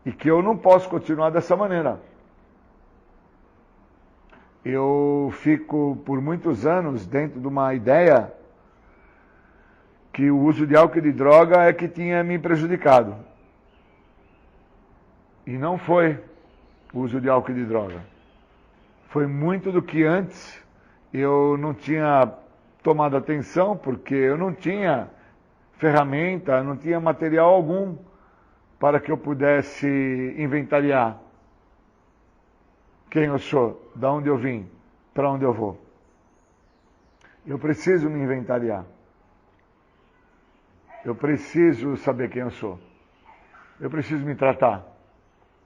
E que eu não posso continuar dessa maneira. Eu fico por muitos anos dentro de uma ideia que o uso de álcool e de droga é que tinha me prejudicado. E não foi o uso de álcool e de droga. Foi muito do que antes eu não tinha tomado atenção, porque eu não tinha ferramenta, não tinha material algum para que eu pudesse inventariar quem eu sou, de onde eu vim, para onde eu vou. Eu preciso me inventariar. Eu preciso saber quem eu sou. Eu preciso me tratar.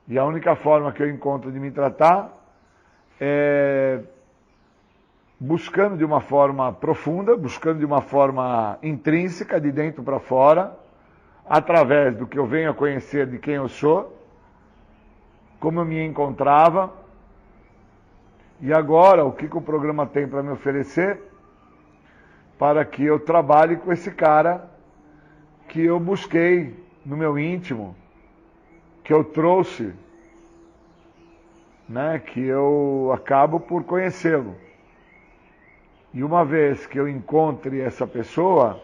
E a única forma que eu encontro de me tratar é buscando de uma forma profunda, buscando de uma forma intrínseca, de dentro para fora, através do que eu venho a conhecer de quem eu sou, como eu me encontrava, e agora o que o programa tem para me oferecer, para que eu trabalhe com esse cara que eu busquei no meu íntimo, que eu trouxe, né, que eu acabo por conhecê-lo. E uma vez que eu encontre essa pessoa,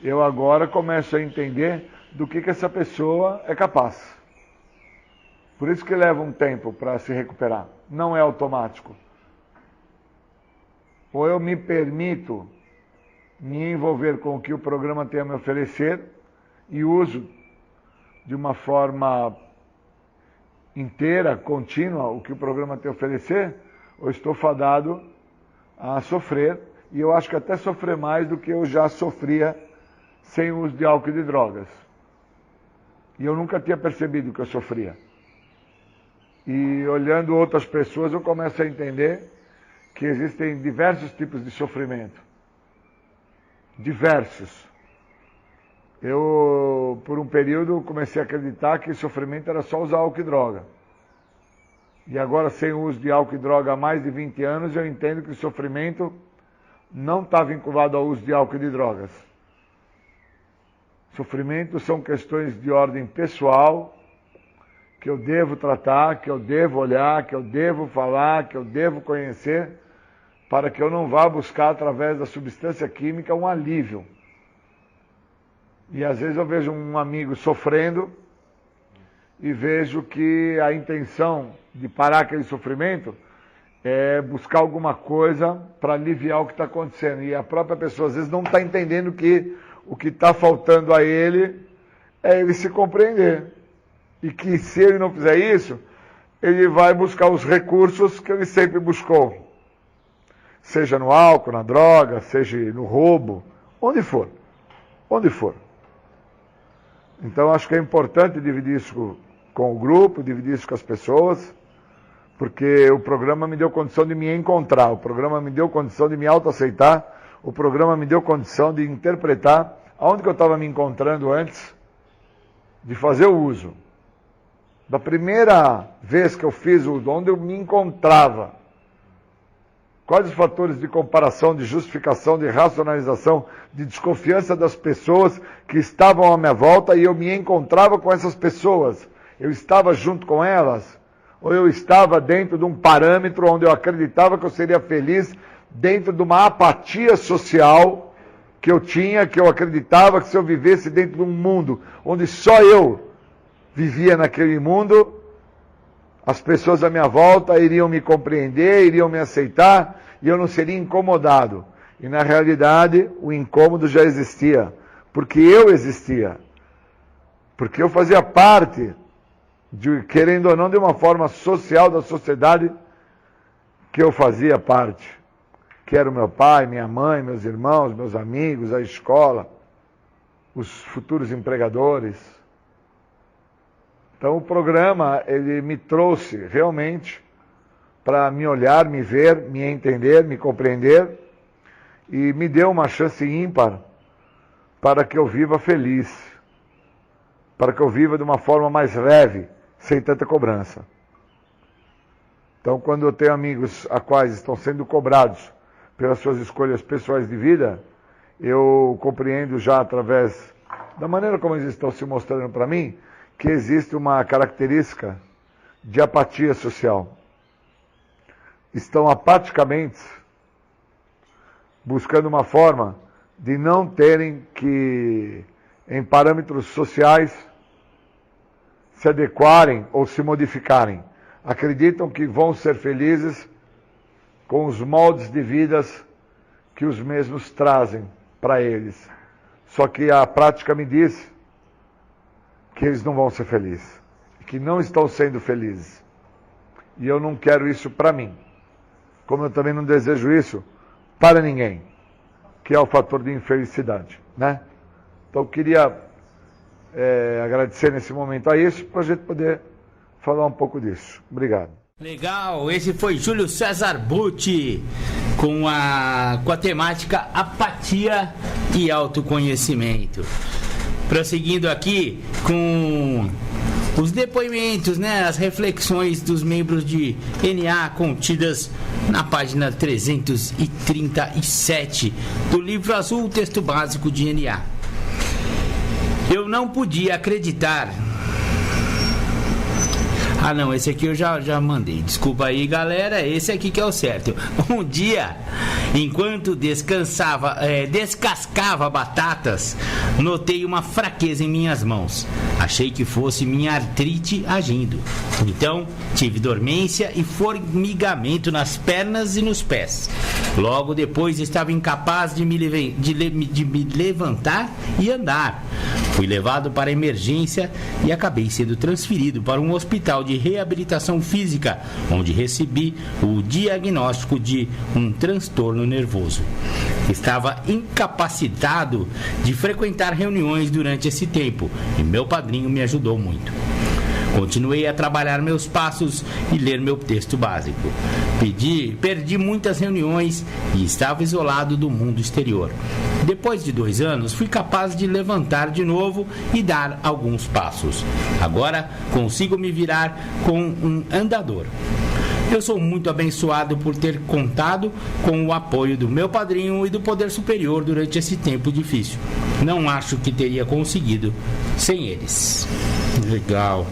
eu agora começo a entender do que essa pessoa é capaz. Por isso que leva um tempo para se recuperar. Não é automático. Ou eu me permito me envolver com o que o programa tem a me oferecer e uso de uma forma inteira, contínua, o que o programa tem a oferecer, ou estou fadado a sofrer, e eu acho que até sofrer mais do que eu já sofria sem o uso de álcool e de drogas. E eu nunca tinha percebido que eu sofria. E olhando outras pessoas, eu começo a entender que existem diversos tipos de sofrimento. Diversos. Eu, por um período, comecei a acreditar que sofrimento era só usar álcool e droga. E agora, sem o uso de álcool e droga há mais de 20 anos, eu entendo que o sofrimento não está vinculado ao uso de álcool e de drogas. Sofrimento são questões de ordem pessoal, que eu devo tratar, que eu devo olhar, que eu devo falar, que eu devo conhecer, para que eu não vá buscar, através da substância química, um alívio. E às vezes eu vejo um amigo sofrendo e vejo que a intenção de parar aquele sofrimento é buscar alguma coisa para aliviar o que está acontecendo. E a própria pessoa às vezes não está entendendo que o que está faltando a ele é ele se compreender. E que se ele não fizer isso, ele vai buscar os recursos que ele sempre buscou. Seja no álcool, na droga, seja no roubo, onde for. Onde for. Então, acho que é importante dividir isso com o grupo, dividir isso com as pessoas, porque o programa me deu condição de me encontrar, o programa me deu condição de me autoaceitar, o programa me deu condição de interpretar aonde que eu estava me encontrando antes de fazer o uso. Da primeira vez que eu fiz o uso, onde eu me encontrava, quais os fatores de comparação, de justificação, de racionalização, de desconfiança das pessoas que estavam à minha volta e eu me encontrava com essas pessoas. Eu estava junto com elas, ou eu estava dentro de um parâmetro onde eu acreditava que eu seria feliz, dentro de uma apatia social que eu tinha, que eu acreditava que se eu vivesse dentro de um mundo onde só eu vivia naquele mundo, as pessoas à minha volta iriam me compreender, iriam me aceitar e eu não seria incomodado. E na realidade, o incômodo já existia, porque eu existia. Porque eu fazia parte, querendo ou não, de uma forma social da sociedade que eu fazia parte. Que era o meu pai, minha mãe, meus irmãos, meus amigos, a escola, os futuros empregadores. Então o programa, ele me trouxe realmente para me olhar, me ver, me entender, me compreender e me deu uma chance ímpar para que eu viva feliz, para que eu viva de uma forma mais leve, sem tanta cobrança. Então quando eu tenho amigos a quais estão sendo cobrados pelas suas escolhas pessoais de vida, eu compreendo já através da maneira como eles estão se mostrando para mim, que existe uma característica de apatia social. Estão apaticamente buscando uma forma de não terem que, em parâmetros sociais, se adequarem ou se modificarem. Acreditam que vão ser felizes com os moldes de vidas que os mesmos trazem para eles. Só que a prática me diz que eles não vão ser felizes, que não estão sendo felizes. E eu não quero isso para mim, como eu também não desejo isso para ninguém, que é o fator de infelicidade, né? Então eu queria agradecer nesse momento a isso, para a gente poder falar um pouco disso. Obrigado. Legal, esse foi Júlio César Butti com a temática apatia e autoconhecimento. Prosseguindo aqui com os depoimentos, né, as reflexões dos membros de NA contidas na página 337 do livro azul, texto básico de NA. Eu não podia acreditar. Ah não, esse aqui eu já mandei. Desculpa aí, galera, esse aqui que é o certo. Um dia, enquanto descascava batatas, notei uma fraqueza em minhas mãos. Achei que fosse minha artrite agindo. Então, tive dormência e formigamento nas pernas e nos pés. Logo depois, estava incapaz de me levantar e andar. Fui levado para a emergência e acabei sendo transferido para um hospital de reabilitação física, onde recebi o diagnóstico de um transtorno nervoso. Estava incapacitado de frequentar reuniões durante esse tempo e meu padrinho me ajudou muito. Continuei a trabalhar meus passos e ler meu texto básico. Perdi muitas reuniões e estava isolado do mundo exterior. Depois de 2 anos, fui capaz de levantar de novo e dar alguns passos. Agora consigo me virar com um andador. Eu sou muito abençoado por ter contado com o apoio do meu padrinho e do poder superior durante esse tempo difícil. Não acho que teria conseguido sem eles. Legal.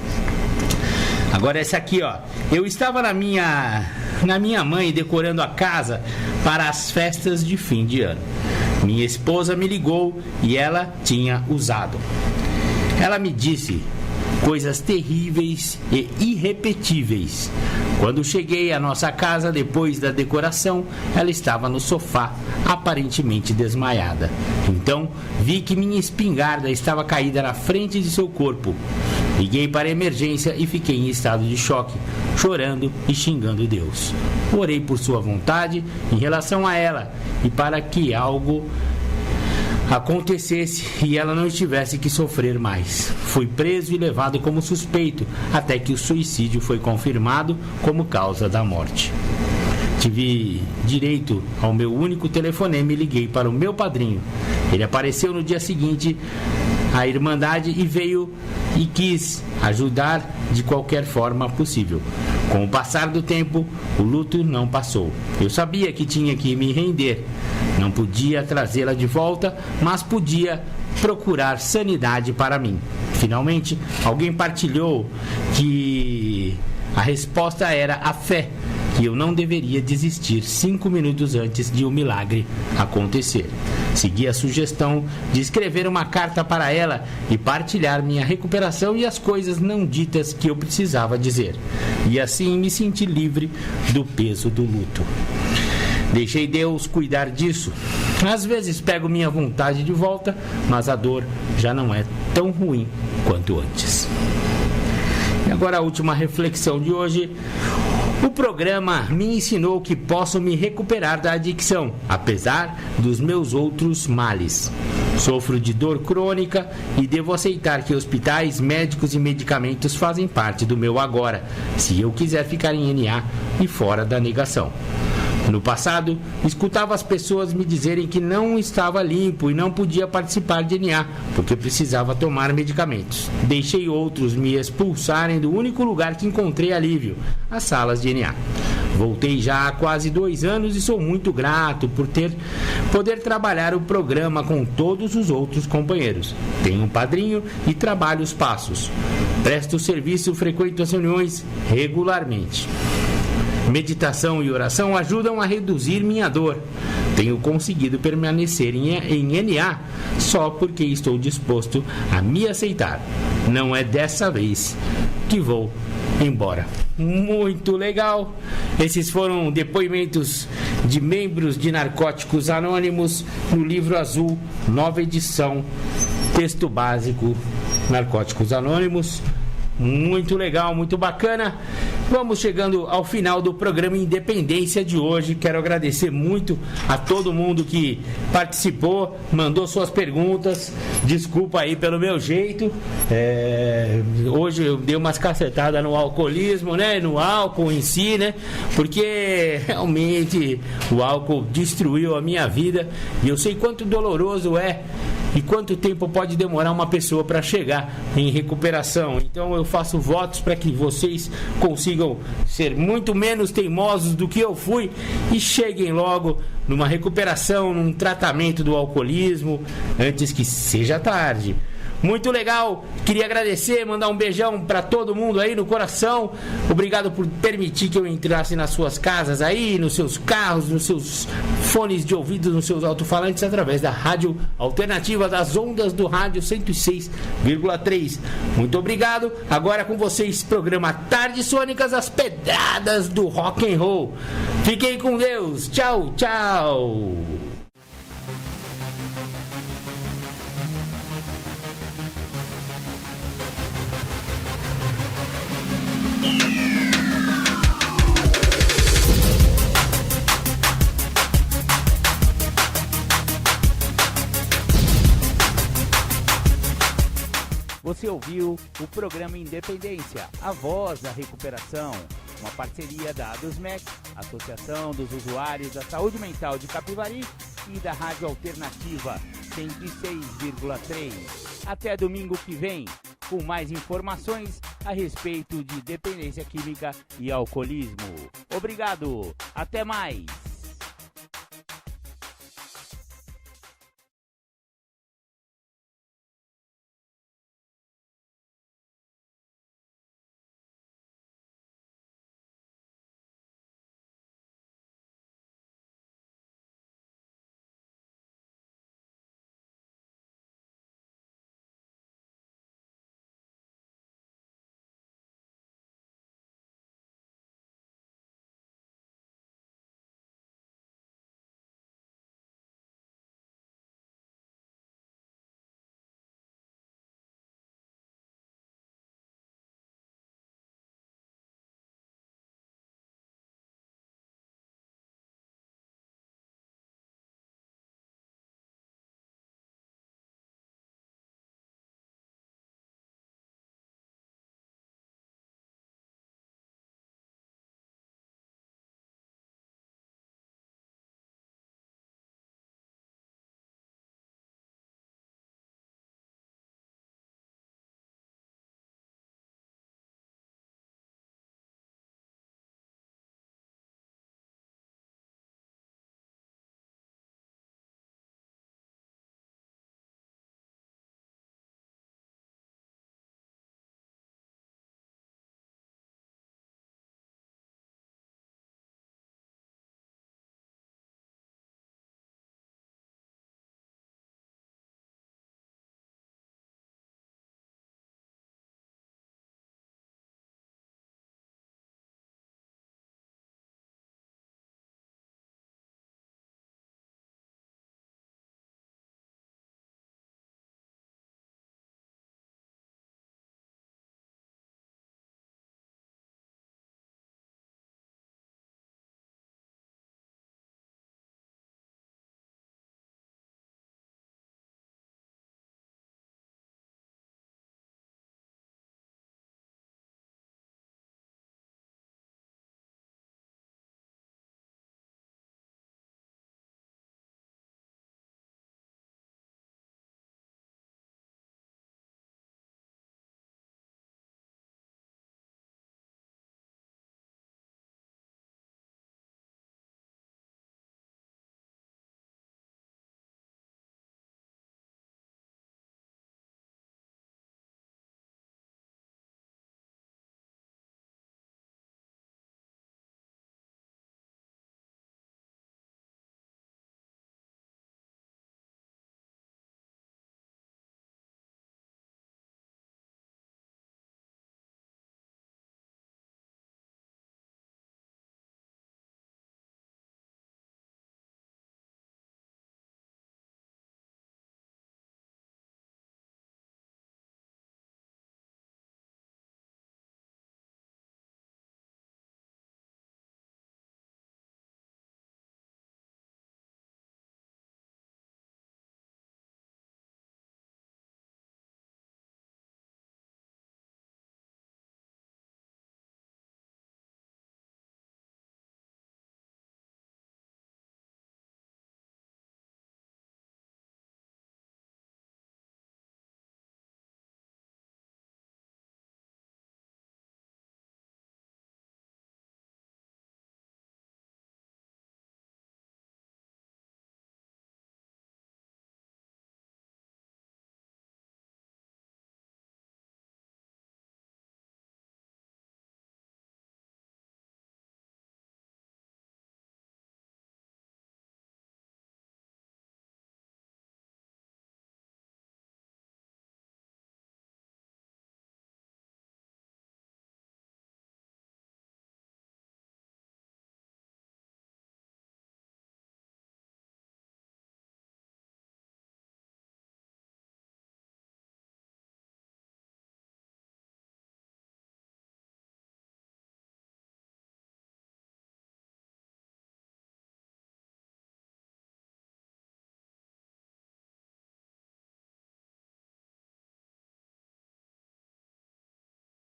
Agora essa aqui, ó. Eu estava na minha mãe decorando a casa para as festas de fim de ano. Minha esposa me ligou e ela tinha usado. Ela me disse coisas terríveis e irrepetíveis. Quando cheguei à nossa casa depois da decoração, ela estava no sofá, aparentemente desmaiada. Então, vi que minha espingarda estava caída na frente de seu corpo. Liguei para a emergência e fiquei em estado de choque, chorando e xingando Deus. Orei por sua vontade em relação a ela e para que algo acontecesse e ela não tivesse que sofrer mais. Fui preso e levado como suspeito, até que o suicídio foi confirmado como causa da morte. Tive direito ao meu único telefonema e liguei para o meu padrinho. Ele apareceu no dia seguinte à Irmandade e veio e quis ajudar de qualquer forma possível. Com o passar do tempo, o luto não passou. Eu sabia que tinha que me render. Não podia trazê-la de volta, mas podia procurar sanidade para mim. Finalmente, alguém partilhou que a resposta era a fé, que eu não deveria desistir 5 minutos antes de o milagre acontecer. Segui a sugestão de escrever uma carta para ela e partilhar minha recuperação e as coisas não ditas que eu precisava dizer. E assim me senti livre do peso do luto. Deixei Deus cuidar disso. Às vezes pego minha vontade de volta, mas a dor já não é tão ruim quanto antes. E agora a última reflexão de hoje. O programa me ensinou que posso me recuperar da adicção, apesar dos meus outros males. Sofro de dor crônica e devo aceitar que hospitais, médicos e medicamentos fazem parte do meu agora, se eu quiser ficar em NA e fora da negação. No passado, escutava as pessoas me dizerem que não estava limpo e não podia participar de NA, porque precisava tomar medicamentos. Deixei outros me expulsarem do único lugar que encontrei alívio, as salas de NA. Voltei já há quase 2 anos e sou muito grato por poder trabalhar o programa com todos os outros companheiros. Tenho um padrinho e trabalho os passos. Presto serviço, frequento as reuniões regularmente. Meditação e oração ajudam a reduzir minha dor. Tenho conseguido permanecer em NA só porque estou disposto a me aceitar. Não é dessa vez que vou embora. Muito legal. Esses foram depoimentos de membros de Narcóticos Anônimos no Livro Azul, nova edição, texto básico, Narcóticos Anônimos. Muito legal, muito bacana. Vamos chegando ao final do programa Independência de hoje. Quero agradecer muito a todo mundo que participou, mandou suas perguntas. Desculpa aí pelo meu jeito. Hoje eu dei umas cacetadas no alcoolismo, né? No álcool em si, né? Porque realmente o álcool destruiu a minha vida. E eu sei quanto doloroso é e quanto tempo pode demorar uma pessoa para chegar em recuperação. Então eu faço votos para que vocês consigam ser muito menos teimosos do que eu fui e cheguem logo numa recuperação, num tratamento do alcoolismo antes que seja tarde. Muito legal, queria agradecer, mandar um beijão para todo mundo aí no coração. Obrigado por permitir que eu entrasse nas suas casas aí, nos seus carros, nos seus fones de ouvido, nos seus alto-falantes, através da Rádio Alternativa, das ondas do rádio 106,3. Muito obrigado. Agora com vocês, programa Tardes Sônicas, as pedradas do rock and roll. Fiquem com Deus. Tchau, tchau. Você ouviu o programa Independência, a voz da recuperação, uma parceria da ADUSMEC, Associação dos Usuários da Saúde Mental de Capivari, e da Rádio Alternativa 106,3. Até domingo que vem, com mais informações a respeito de dependência química e alcoolismo. Obrigado, até mais!